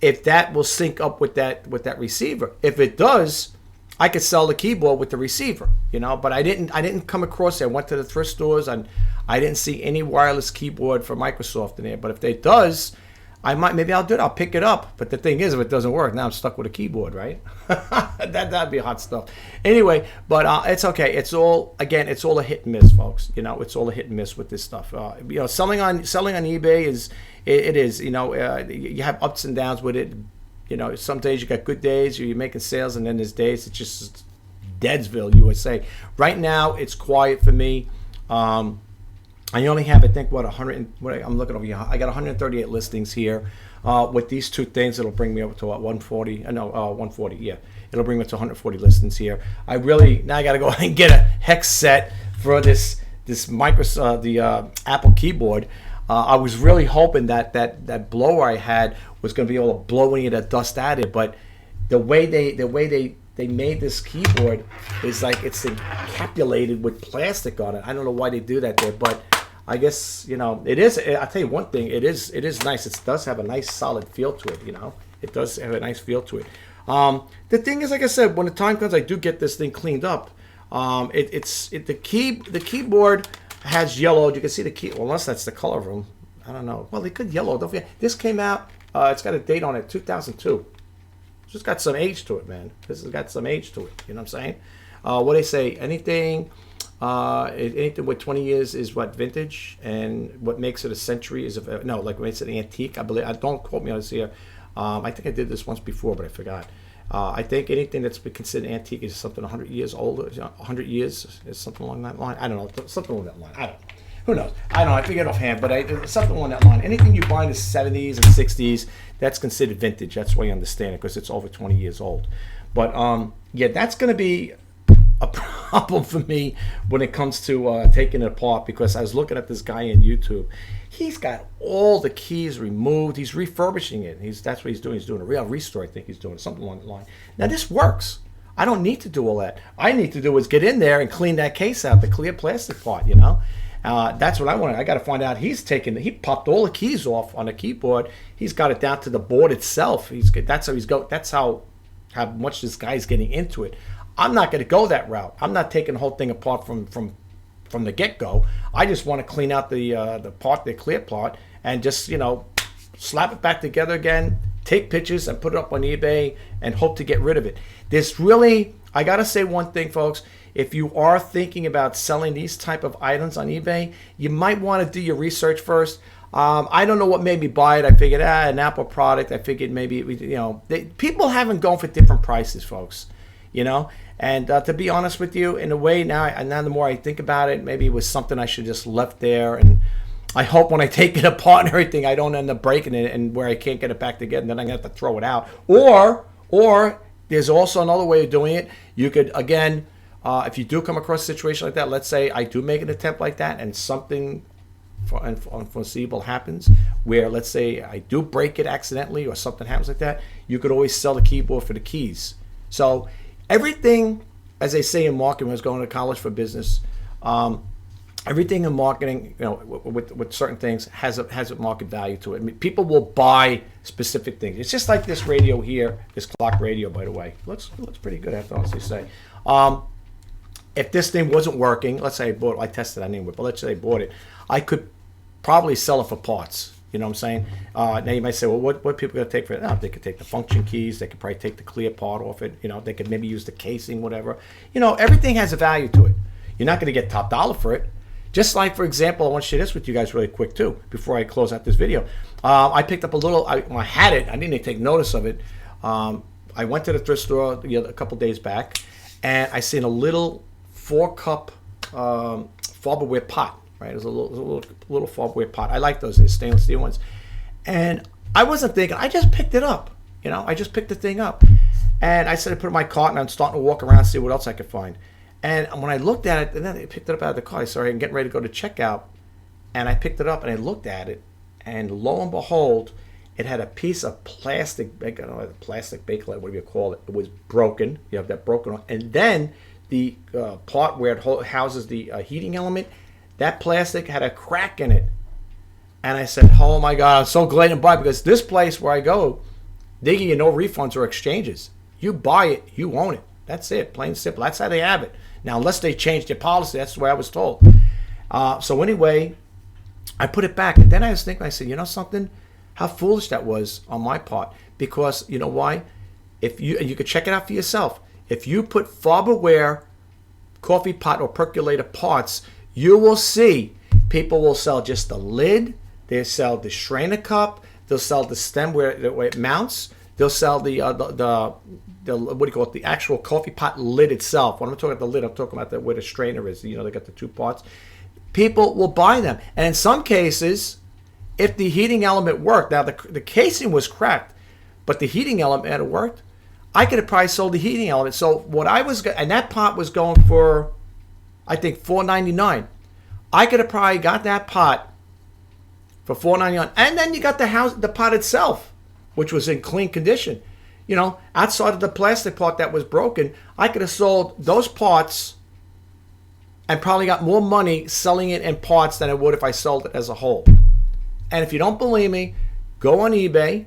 if that will sync up with that receiver. If it does, I could sell the keyboard with the receiver, But I didn't come across it. I went to the thrift stores and I didn't see any wireless keyboard for Microsoft in there. But if it does, maybe I'll do it. I'll pick it up. But the thing is, if it doesn't work, now I'm stuck with a keyboard, right? That'd be hot stuff. Anyway, but it's okay. It's all a hit and miss, folks. It's all a hit and miss with this stuff. Selling on eBay is. It is, you have ups and downs with it. Some days you got good days, you're making sales, and then there's days it's just Deadsville, USA. Right now, it's quiet for me. I only have, I think, I'm looking over here. I got 138 listings here. With these two things, it'll bring me up to 140. 140. Yeah, it'll bring me to 140 listings here. Now I got to go and get a hex set for this Microsoft, the Apple keyboard. I was really hoping that blower I had was going to be able to blow any of that dust out of it, but the way they made this keyboard is like it's encapsulated with plastic on it. I don't know why they do that there, but I guess it is. I'll tell you one thing: it is nice. It does have a nice solid feel to it. It does have a nice feel to it. The thing is, like I said, when the time comes, I do get this thing cleaned up. The keyboard has yellowed. You can see the key, unless that's the color of them. I don't know. Well, they could yellow. Don't forget, this came out. It's got a date on it, 2002. It's just got some age to it, man. This has got some age to it. You know what I'm saying? What they say? Anything with 20 years is what, vintage, and what makes it a century is like when it's an antique. I believe. Don't quote me on this here. I think I did this once before, but I forgot. I think anything that's been considered antique is something 100 years older. 100 years is something along that line. I don't know. Something along that line. I don't know. Who knows? I don't know. I forget offhand, but something along that line. Anything you buy in the 70s and 60s, that's considered vintage. That's why you understand it, because it's over 20 years old. But yeah, that's going to be a problem for me when it comes to taking it apart, because I was looking at this guy on YouTube. He's got all the keys removed. He's refurbishing it. That's what he's doing. He's doing a real restore. I think he's doing something along that line. Now this works. I don't need to do all that. I need to do is get in there and clean that case out, the clear plastic part. That's what I wanted. I got to find out. He popped all the keys off on the keyboard. He's got it down to the board itself. That's how much this guy's getting into it. I'm not going to go that route. I'm not taking the whole thing apart from the get-go. I just want to clean out the clear part, and just slap it back together again, take pictures and put it up on eBay, and hope to get rid of it. I gotta say one thing, folks. If you are thinking about selling these type of items on eBay, you might want to do your research first. I don't know what made me buy it. I figured, an Apple product. I figured maybe people haven't gone for different prices, folks. And to be honest with you, in a way, now the more I think about it, maybe it was something I should just left there. And I hope when I take it apart and everything, I don't end up breaking it and where I can't get it back together, and then I'm going to have to throw it out. Or there's also another way of doing it. You could, again, if you do come across a situation like that, let's say I do make an attempt like that and something unforeseeable happens, where let's say I do break it accidentally or something happens like that, you could always sell the keyboard for the keys. So everything, as they say in marketing, when I was going to college for business, everything in marketing, with certain things has a market value to it. I mean, people will buy specific things. It's just like this radio here, this clock radio, by the way. Looks pretty good, I have to honestly say. If this thing wasn't working, let's say I bought it, I tested it anyway, but let's say I bought it, I could probably sell it for parts. You know what I'm saying? Now you might say, well, what people going to take for it? No, they could take the function keys. They could probably take the clear part off it. They could maybe use the casing, whatever. Everything has a value to it. You're not going to get top dollar for it. Just like, for example, I want to share this with you guys really quick too, before I close out this video. I picked up a little, I had it, I didn't even take notice of it. I went to the thrift store a couple days back, and I seen a little 4-cup Farberware pot, right? It was a little Farberware pot. I like those, stainless steel ones. And I wasn't thinking, I just picked it up. I just picked the thing up. And I said I put it in my cart, and I'm starting to walk around and see what else I could find. And when I looked at it, and then I picked it up out of the car, I started getting ready to go to checkout, and I picked it up and I looked at it, and lo and behold, it had a piece of plastic, I don't know, plastic bakelite, whatever you call it. It was broken. You have that broken, and then the part where it houses the heating element, that plastic had a crack in it. And I said, oh my God, I'm so glad to buy, because this place where I go, they give you no refunds or exchanges. You buy it, you own it. That's it, plain and simple. That's how they have it. Now, unless they change their policy, that's the way I was told. So anyway, I put it back. And then I was thinking, I said, you know something? How foolish that was on my part. Because, you know why? If you could check it out for yourself. If you put Farberware coffee pot or percolator parts, you will see people will sell just the lid. They'll sell the strainer cup. They'll sell the stem where it mounts. They'll sell the what do you call it? The actual coffee pot lid itself. When I'm talking about the lid, I'm talking about where the strainer is. They got the 2 parts. People will buy them, and in some cases, if the heating element worked, now the casing was cracked, but the heating element had worked, I could have probably sold the heating element. So what I was, and that pot was going for, I think $4.99. I could have probably got that pot for $4.99, and then you got the pot itself, which was in clean condition. Outside of the plastic part that was broken, I could have sold those parts and probably got more money selling it in parts than I would if I sold it as a whole. And if you don't believe me, go on eBay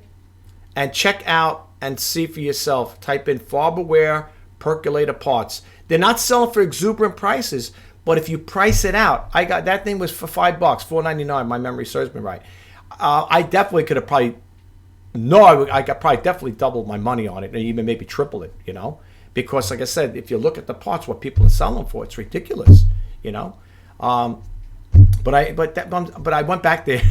and check out and see for yourself. Type in Farberware percolator parts. They're not selling for exuberant prices, but if you price it out, I got that thing was for $5, $4.99. My memory serves me right. I definitely could have probably. No, I got probably definitely doubled my money on it, and even maybe triple it, because like I said, if you look at the parts, what people are selling for, it's ridiculous, But I went back there.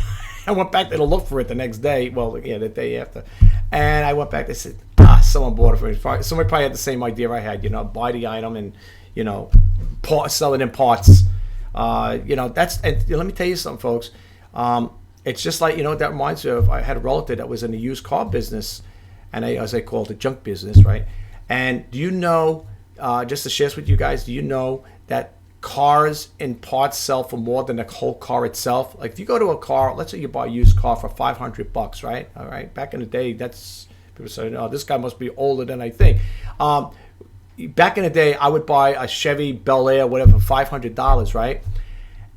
I went back there to look for it the next day. Well, yeah, the day after, and I went back. They said, someone bought it for me. Somebody probably had the same idea I had, buy the item and sell it in parts. That's. And let me tell you something, folks. It's just like, that reminds me of, I had a relative that was in the used car business, and as they call it, the junk business, right? And do you know, just to share this with you guys, do you know that cars in parts sell for more than the whole car itself? Like if you go to a car, let's say you buy a used car for $500, right? All right. Back in the day, people say, oh, this guy must be older than I think. Back in the day, I would buy a Chevy Bel Air, whatever, for $500, right?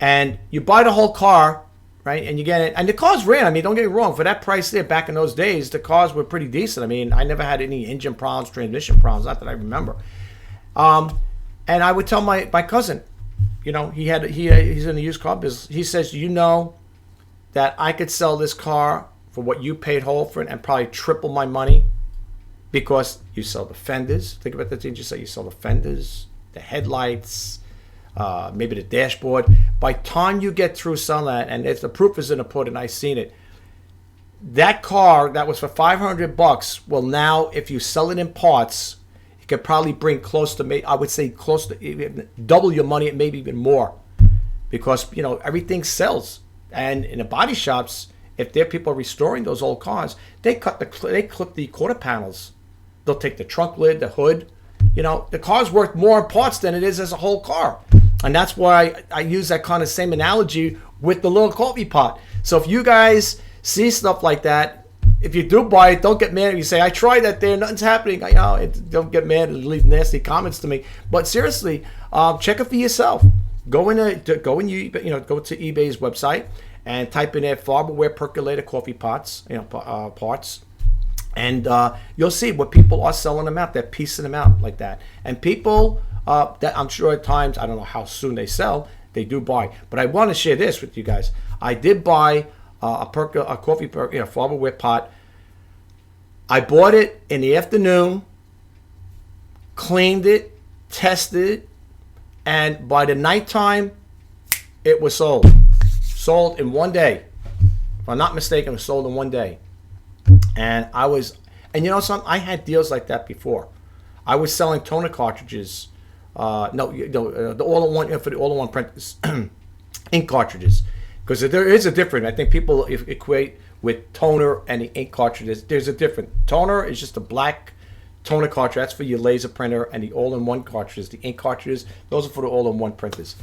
And you buy the whole car, right? And you get it. And the cars ran. I mean, don't get me wrong. For that price there, back in those days, the cars were pretty decent. I mean, I never had any engine problems, transmission problems, not that I remember. And I would tell my cousin, he's in the used car business. He says, that I could sell this car for what you paid whole for it and probably triple my money, because you sell the fenders. Think about the things you say. You sell the fenders, the headlights, maybe the dashboard. By the time you get through selling that, and if the proof is in the pudding, I've seen it, that car that was for $500, well, now if you sell it in parts, you could probably bring close to, I would say close to double your money, and maybe even more, because everything sells. And in the body shops, if there are people restoring those old cars, they clip the quarter panels. They'll take the trunk lid, the hood. The car's worth more in parts than it is as a whole car. And that's why I use that kind of same analogy with the little coffee pot. So if you guys see stuff like that, if you do buy it, don't get mad if you say, I tried that there, nothing's happening. Don't get mad and leave nasty comments to me. But seriously, check it for yourself. Go to eBay's website and type in there Farberware percolator coffee pots, parts. And you'll see what people are selling them out. They're piecing them out like that. And people that I'm sure at times, I don't know how soon they sell, they do buy. But I want to share this with you guys. I did buy a coffee Farberware pot. I bought it in the afternoon, cleaned it, tested it, and by the nighttime, it was sold. Sold in one day. If I'm not mistaken, it was sold in one day. And you know something? I had deals like that before. I was selling toner cartridges. The all-in-one for the all-in-one printers, ink cartridges, because there is a difference. I think people equate with toner and the ink cartridges. There's a difference. Toner is just a black toner cartridge. That's for your laser printer, and the all-in-one cartridges, the ink cartridges, those are for the all-in-one printers.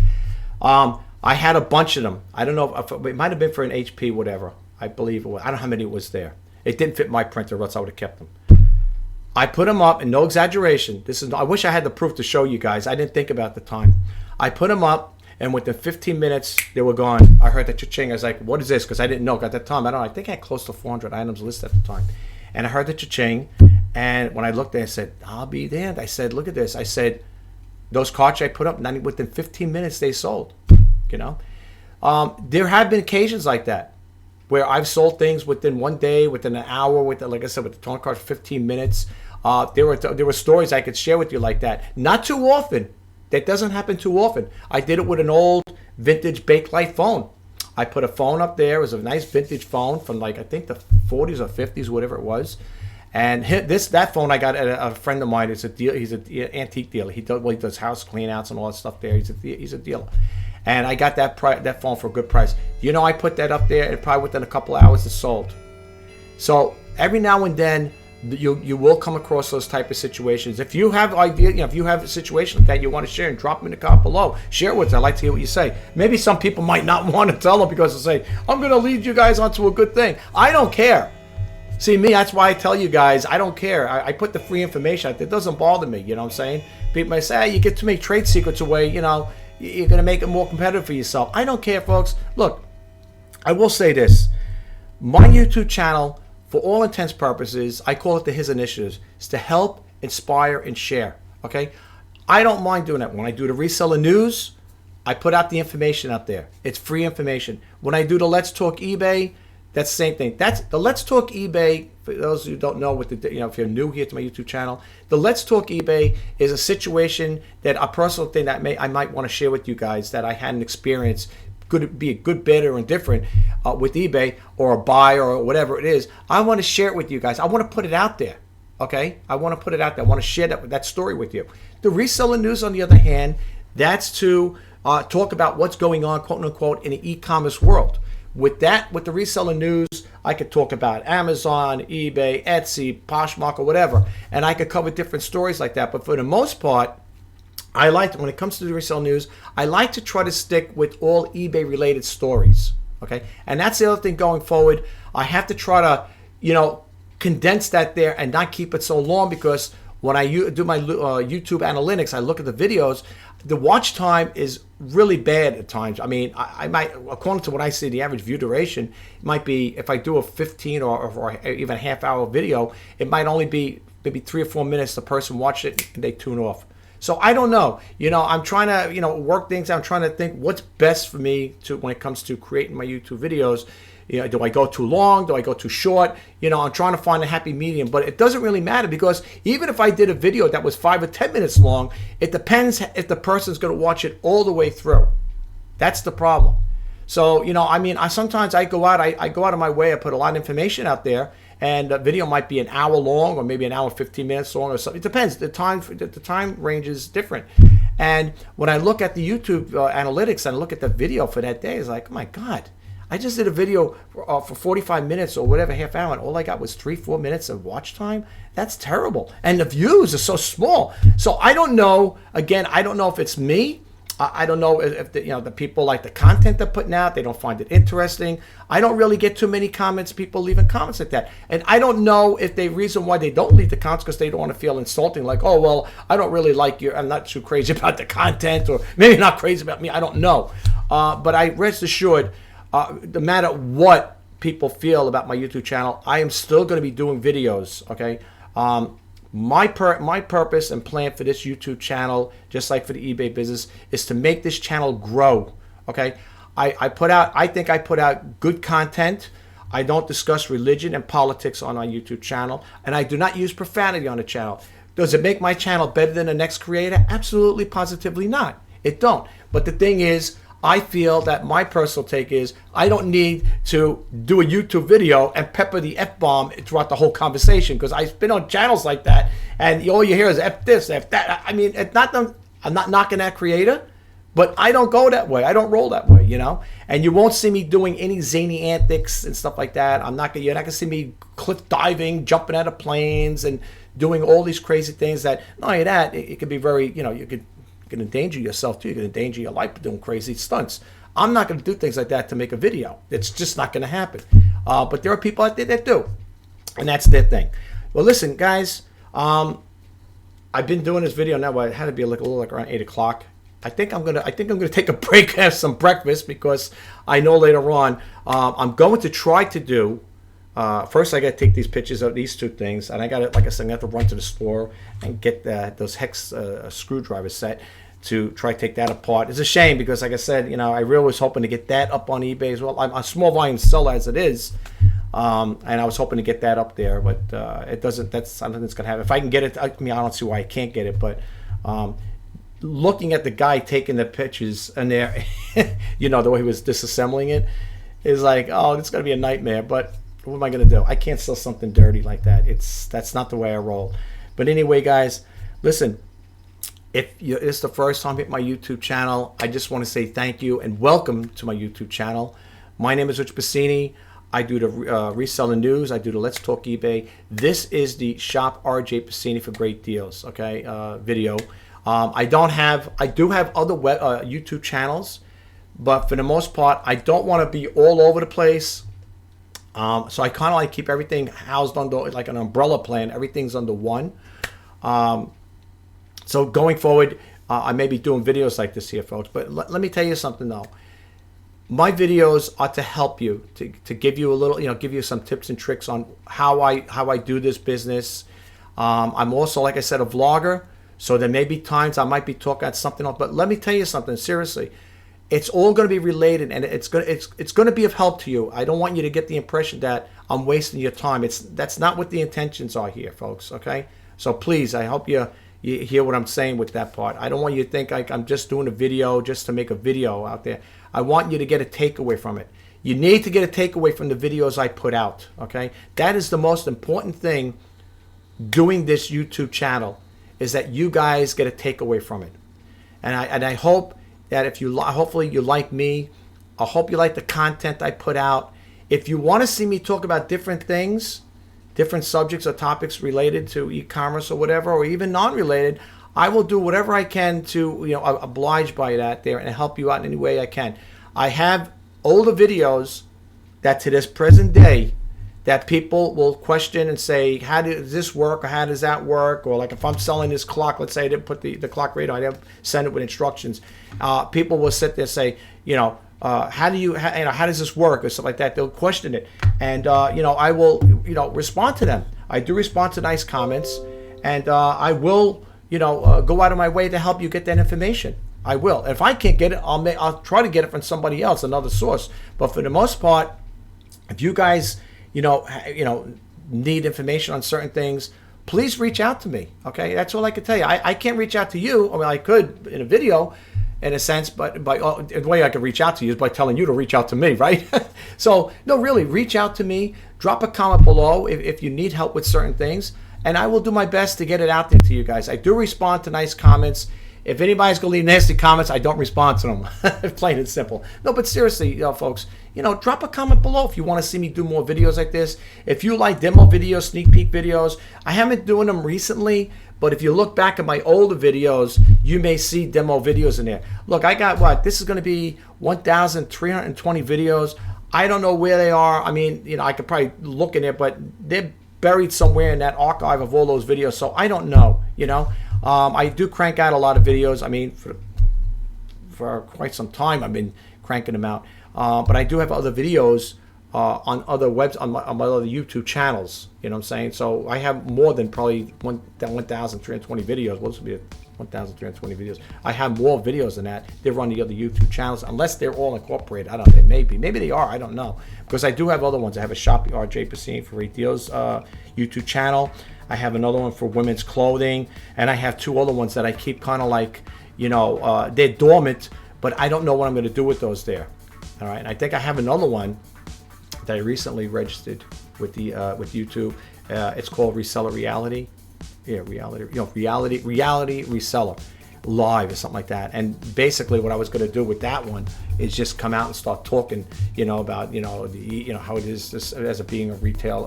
I had a bunch of them. I don't know if it might have been for an HP, whatever. I believe it was. I don't know how many it was there. It didn't fit my printer, or else I would have kept them. I put them up, and no exaggeration. I wish I had the proof to show you guys. I didn't think about the time. I put them up, and within 15 minutes, they were gone. I heard that cha-ching. I was like, what is this? Because I didn't know. At that time, I think I had close to 400 items listed at the time. And I heard the cha-ching, and when I looked there, I said, I'll be damned. I said, look at this. I said, those cartridges I put up, within 15 minutes, they sold. There have been occasions like that where I've sold things within one day, within an hour, like I said, with the toner cartridge, 15 minutes. There were stories I could share with you like that. Not too often. That doesn't happen too often. I did it with an old vintage Bakelite phone. I put a phone up there. It was a nice vintage phone from I think the 40s or 50s, whatever it was. And that phone I got at a friend of mine. He's an antique dealer. He does house clean outs and all that stuff there. He's a dealer. And I got that phone for a good price. I put that up there, and probably within a couple of hours it sold. So every now and then you will come across those type of situations. If you have if you have a situation that you want to share, and drop them in the comment below. Share it with us. I'd like to hear what you say. Maybe some people might not want to tell them because they say, I'm going to lead you guys onto a good thing. I don't care. See, me, that's why I tell you guys, I don't care. I put the free information out there. It doesn't bother me, you know what I'm saying? People might say, you get too many trade secrets away, you're going to make it more competitive for yourself. I don't care, folks. Look, I will say this. My YouTube channel, for all intents and purposes, I call it the His Initiatives. It's to help, inspire, and share, okay? I don't mind doing that. When I do the reseller news, I put out the information out there. It's free information. When I do the Let's Talk eBay, that's the same thing. That's the Let's Talk eBay. For those who don't know, if you're new here to my YouTube channel, the Let's Talk eBay is a situation a personal thing that I might want to share with you guys that I had an experience. Could be a good bid or indifferent with eBay or a buy or whatever it is. I want to share it with you guys. I want to put it out there. Okay, I want to put it out there. I want to share that story with you. The reseller news, on the other hand, that's to talk about what's going on, quote unquote, in the e-commerce world. With the reseller news, I could talk about Amazon, eBay, Etsy, Poshmark, or whatever, and I could cover different stories like that. But for the most part, when it comes to the reseller news, I like to try to stick with all eBay-related stories. Okay, and that's the other thing going forward. I have to try to, condense that there and not keep it so long, because when I do my YouTube analytics, I look at the videos. The watch time is really bad at times. I mean, I might, according to what I see, the average view duration might be, if I do a 15 or even a half-hour video, it might only be maybe 3 or 4 minutes. The person watched it and they tune off. So I don't know. I'm trying to, work things out. I'm trying to think what's best for me when it comes to creating my YouTube videos. Do I go too long? Do I go too short? I'm trying to find a happy medium, but it doesn't really matter, because even if I did a video that was 5 or 10 minutes long, it depends if the person's going to watch it all the way through. That's the problem. So, sometimes I go out of my way. I put a lot of information out there, and the video might be an hour long or maybe an hour 15 minutes long or something. It depends. The time range is different. And when I look at the YouTube analytics and I look at the video for that day, it's like, oh my God, I just did a video for 45 minutes or whatever, half hour, and all I got was 3-4 minutes of watch time. That's terrible. And the views are so small. So I don't know. Again, I don't know if it's me. I don't know if the people like the content they're putting out. They don't find it interesting. I don't really get too many comments, people leaving comments like that. And I don't know if the reason why they don't leave the comments because they don't want to feel insulting. Like, oh, well, I don't really like you. I'm not too crazy about the content, or maybe not crazy about me. I don't know. But I rest assured, no matter what people feel about my YouTube channel, I am still going to be doing videos, okay? My purpose and plan for this YouTube channel, just like for the eBay business, is to make this channel grow. Okay, I think I put out good content. I don't discuss religion and politics on my YouTube channel, and I do not use profanity on the channel. Does it make my channel better than the next creator? Absolutely, positively not. It don't. But the thing is, I feel that my personal take is I don't need to do a YouTube video and pepper the F-bomb throughout the whole conversation, because I've been on channels like that and all you hear is F this, F that. I mean, it's not them. I'm not knocking that creator, but I don't go that way. I don't roll that way, you know? And you won't see me doing any zany antics and stuff like that. You're not going to see me cliff diving, jumping out of planes and doing all these crazy things that, not only that, it could be very, you can endanger yourself too. You can endanger your life doing crazy stunts. I'm not going to do things like that to make a video. It's just not going to happen. But there are people out there that do, and that's their thing. Well, listen, guys. I've been doing this video now. It had to be a little like around 8 o'clock. I think I'm gonna take a break, have some breakfast, because I know later on I'm going to try to do. First, I got to take these pictures of these two things, and I got to, like I said, I have to run to the store and get those hex screwdriver set to try to take that apart. It's a shame because, like I said, I really was hoping to get that up on eBay as well. I'm a small volume seller as it is, and I was hoping to get that up there, but it doesn't. That's something that's gonna happen. If I can get it, I don't see why I can't get it, but. Looking at the guy taking the pictures and there, the way he was disassembling it, is like, oh, it's gonna be a nightmare. But what am I gonna do? I can't sell something dirty like that. That's not the way I roll. But anyway, guys, listen. If it's the first time at my YouTube channel, I just want to say thank you and welcome to my YouTube channel. My name is Rich Pasini. I do the reseller news. I do the Let's Talk eBay. This is the Shop RJ Pasini for Great Deals. Okay, video. I do have other YouTube channels, but for the most part, I don't want to be all over the place. So I kind of like keep everything housed under like an umbrella plan. Everything's under one. So going forward, I may be doing videos like this here, folks. But let me tell you something though. My videos are to help you, to give you a little, give you some tips and tricks on how I do this business. I'm also, like I said, a vlogger. So there may be times I might be talking about something else, but let me tell you something seriously. It's all going to be related, and it's going to be of help to you. I don't want you to get the impression that I'm wasting your time. That's not what the intentions are here, folks. Okay, so please, I hope you hear what I'm saying with that part. I don't want you to think like I'm just doing a video just to make a video out there. I want you to get a takeaway from it. You need to get a takeaway from the videos I put out. Okay, that is the most important thing. Doing this YouTube channel is that you guys get a takeaway from it, and I hope that if you hopefully you like me, I hope you like the content I put out. If you want to see me talk about different things, different subjects or topics related to e-commerce or whatever, or even non-related, I will do whatever I can to oblige by that there and help you out in any way I can. I have older videos that to this present day that people will question and say, how does this work, or how does that work? Or like if I'm selling this clock, let's say I didn't put the clock rate on, I didn't send it with instructions. People will sit there and say, how does this work, or stuff like that. They'll question it, and I will respond to them. I do respond to nice comments, and I will go out of my way to help you get that information. I will. If I can't get it, I'll try to get it from somebody else, another source. But for the most part, if you guys need information on certain things, please reach out to me. Okay, that's all I can tell you. I can't reach out to you. I mean, I could in a video, in a sense, but the way I can reach out to you is by telling you to reach out to me, right? So no, really, reach out to me. Drop a comment below if you need help with certain things, and I will do my best to get it out there to you guys. I do respond to nice comments. If anybody's gonna leave nasty comments, I don't respond to them. Plain and simple. No, but seriously, folks, drop a comment below if you want to see me do more videos like this. If you like demo videos, sneak peek videos, I haven't doing them recently, But if you look back at my older videos, you may see demo videos in there. Look, I got what? This is going to be 1,320 videos. I don't know where they are. I mean, you know, I could probably look in there, but they're buried somewhere in that archive of all those videos. So I don't know, you know. I do crank out a lot of videos. I mean, for quite some time, I've been cranking them out. But I do have other videos on other on my other YouTube channels. You know what I'm saying? So I have more than probably 1,320 videos. Well, this will be 1,320 videos. I have more videos than that. They're on the other YouTube channels, unless they're all incorporated. I don't know. They may be. Maybe they are. I don't know. Because I do have other ones. I have a Shop RJ Pasini for Great Deals YouTube channel. I have another one for women's clothing. And I have 2 other ones that I keep kind of like, you know, they're dormant, but I don't know what I'm going to do with those there. All right. And I think I have another one that I recently registered with the with YouTube. It's called Reseller Reality. Yeah, reality reseller live or something like that. And basically, what I was going to do with that one is just come out and start talking, you know, about how it is this, as being a retail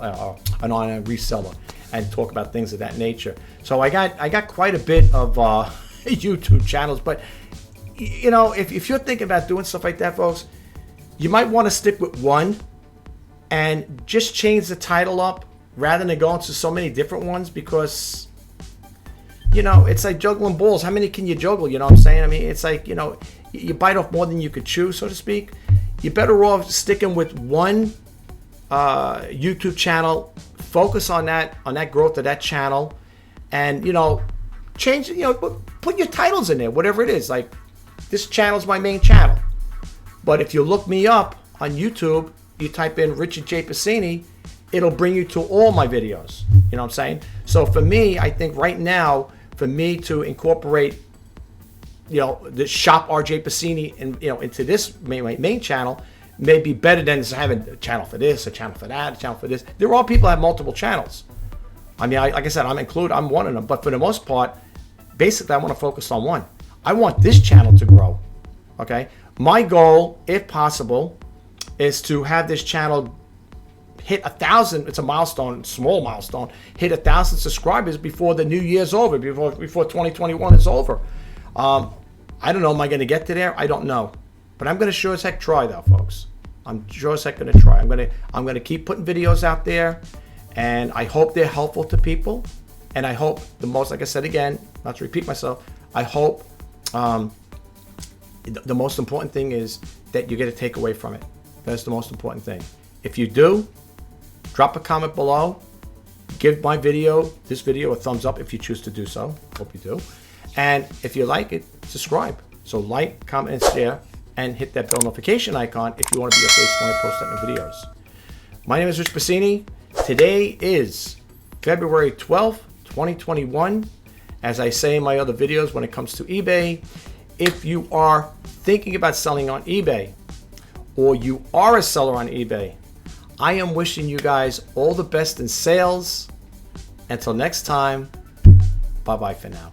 an online reseller, and talk about things of that nature. So I got quite a bit of YouTube channels, but you know, if you're thinking about doing stuff like that, folks, you might want to stick with one and just change the title up rather than going to so many different ones, because you know, it's like juggling balls. How many can you juggle? You know what I'm saying? I mean, it's like, you know, you bite off more than you could chew, so to speak. You're better off sticking with one YouTube channel, focus on that growth of that channel, and, you know, change, you know, put your titles in there, whatever it is. Like, this channel's my main channel. But if you look me up on YouTube, you type in Richard J. Pasini, it'll bring you to all my videos. You know what I'm saying? So for me, I think right now, for me to incorporate, you know, the Shop RJ Pasini into this main channel may be better than having a channel for this, a channel for that, a channel for this. There are people that have multiple channels. I mean, like I said, I'm one of them. But for the most part, basically, I want to focus on one. I want this channel to grow. Okay, my goal, if possible, is to have this channel hit 1,000. It's a milestone, small milestone. Hit 1,000 subscribers before the new year's over, before 2021 is over. I don't know. Am I going to get to there? I don't know, but I'm going to sure as heck try, though, folks. I'm sure as heck going to try. I'm going to keep putting videos out there, and I hope they're helpful to people. And I hope like I said again, not to repeat myself, I hope the most important thing is that you get a takeaway from it. That's the most important thing. If you do, drop a comment below. Give this video a thumbs up if you choose to do so. Hope you do. And if you like it, subscribe. So like, comment, and share, and hit that bell notification icon if you want to be updated when I post that new videos. My name is Rich Pasini. Today is February 12th, 2021. As I say in my other videos when it comes to eBay, if you are thinking about selling on eBay, or you are a seller on eBay, I am wishing you guys all the best in sales. Until next time, bye-bye for now.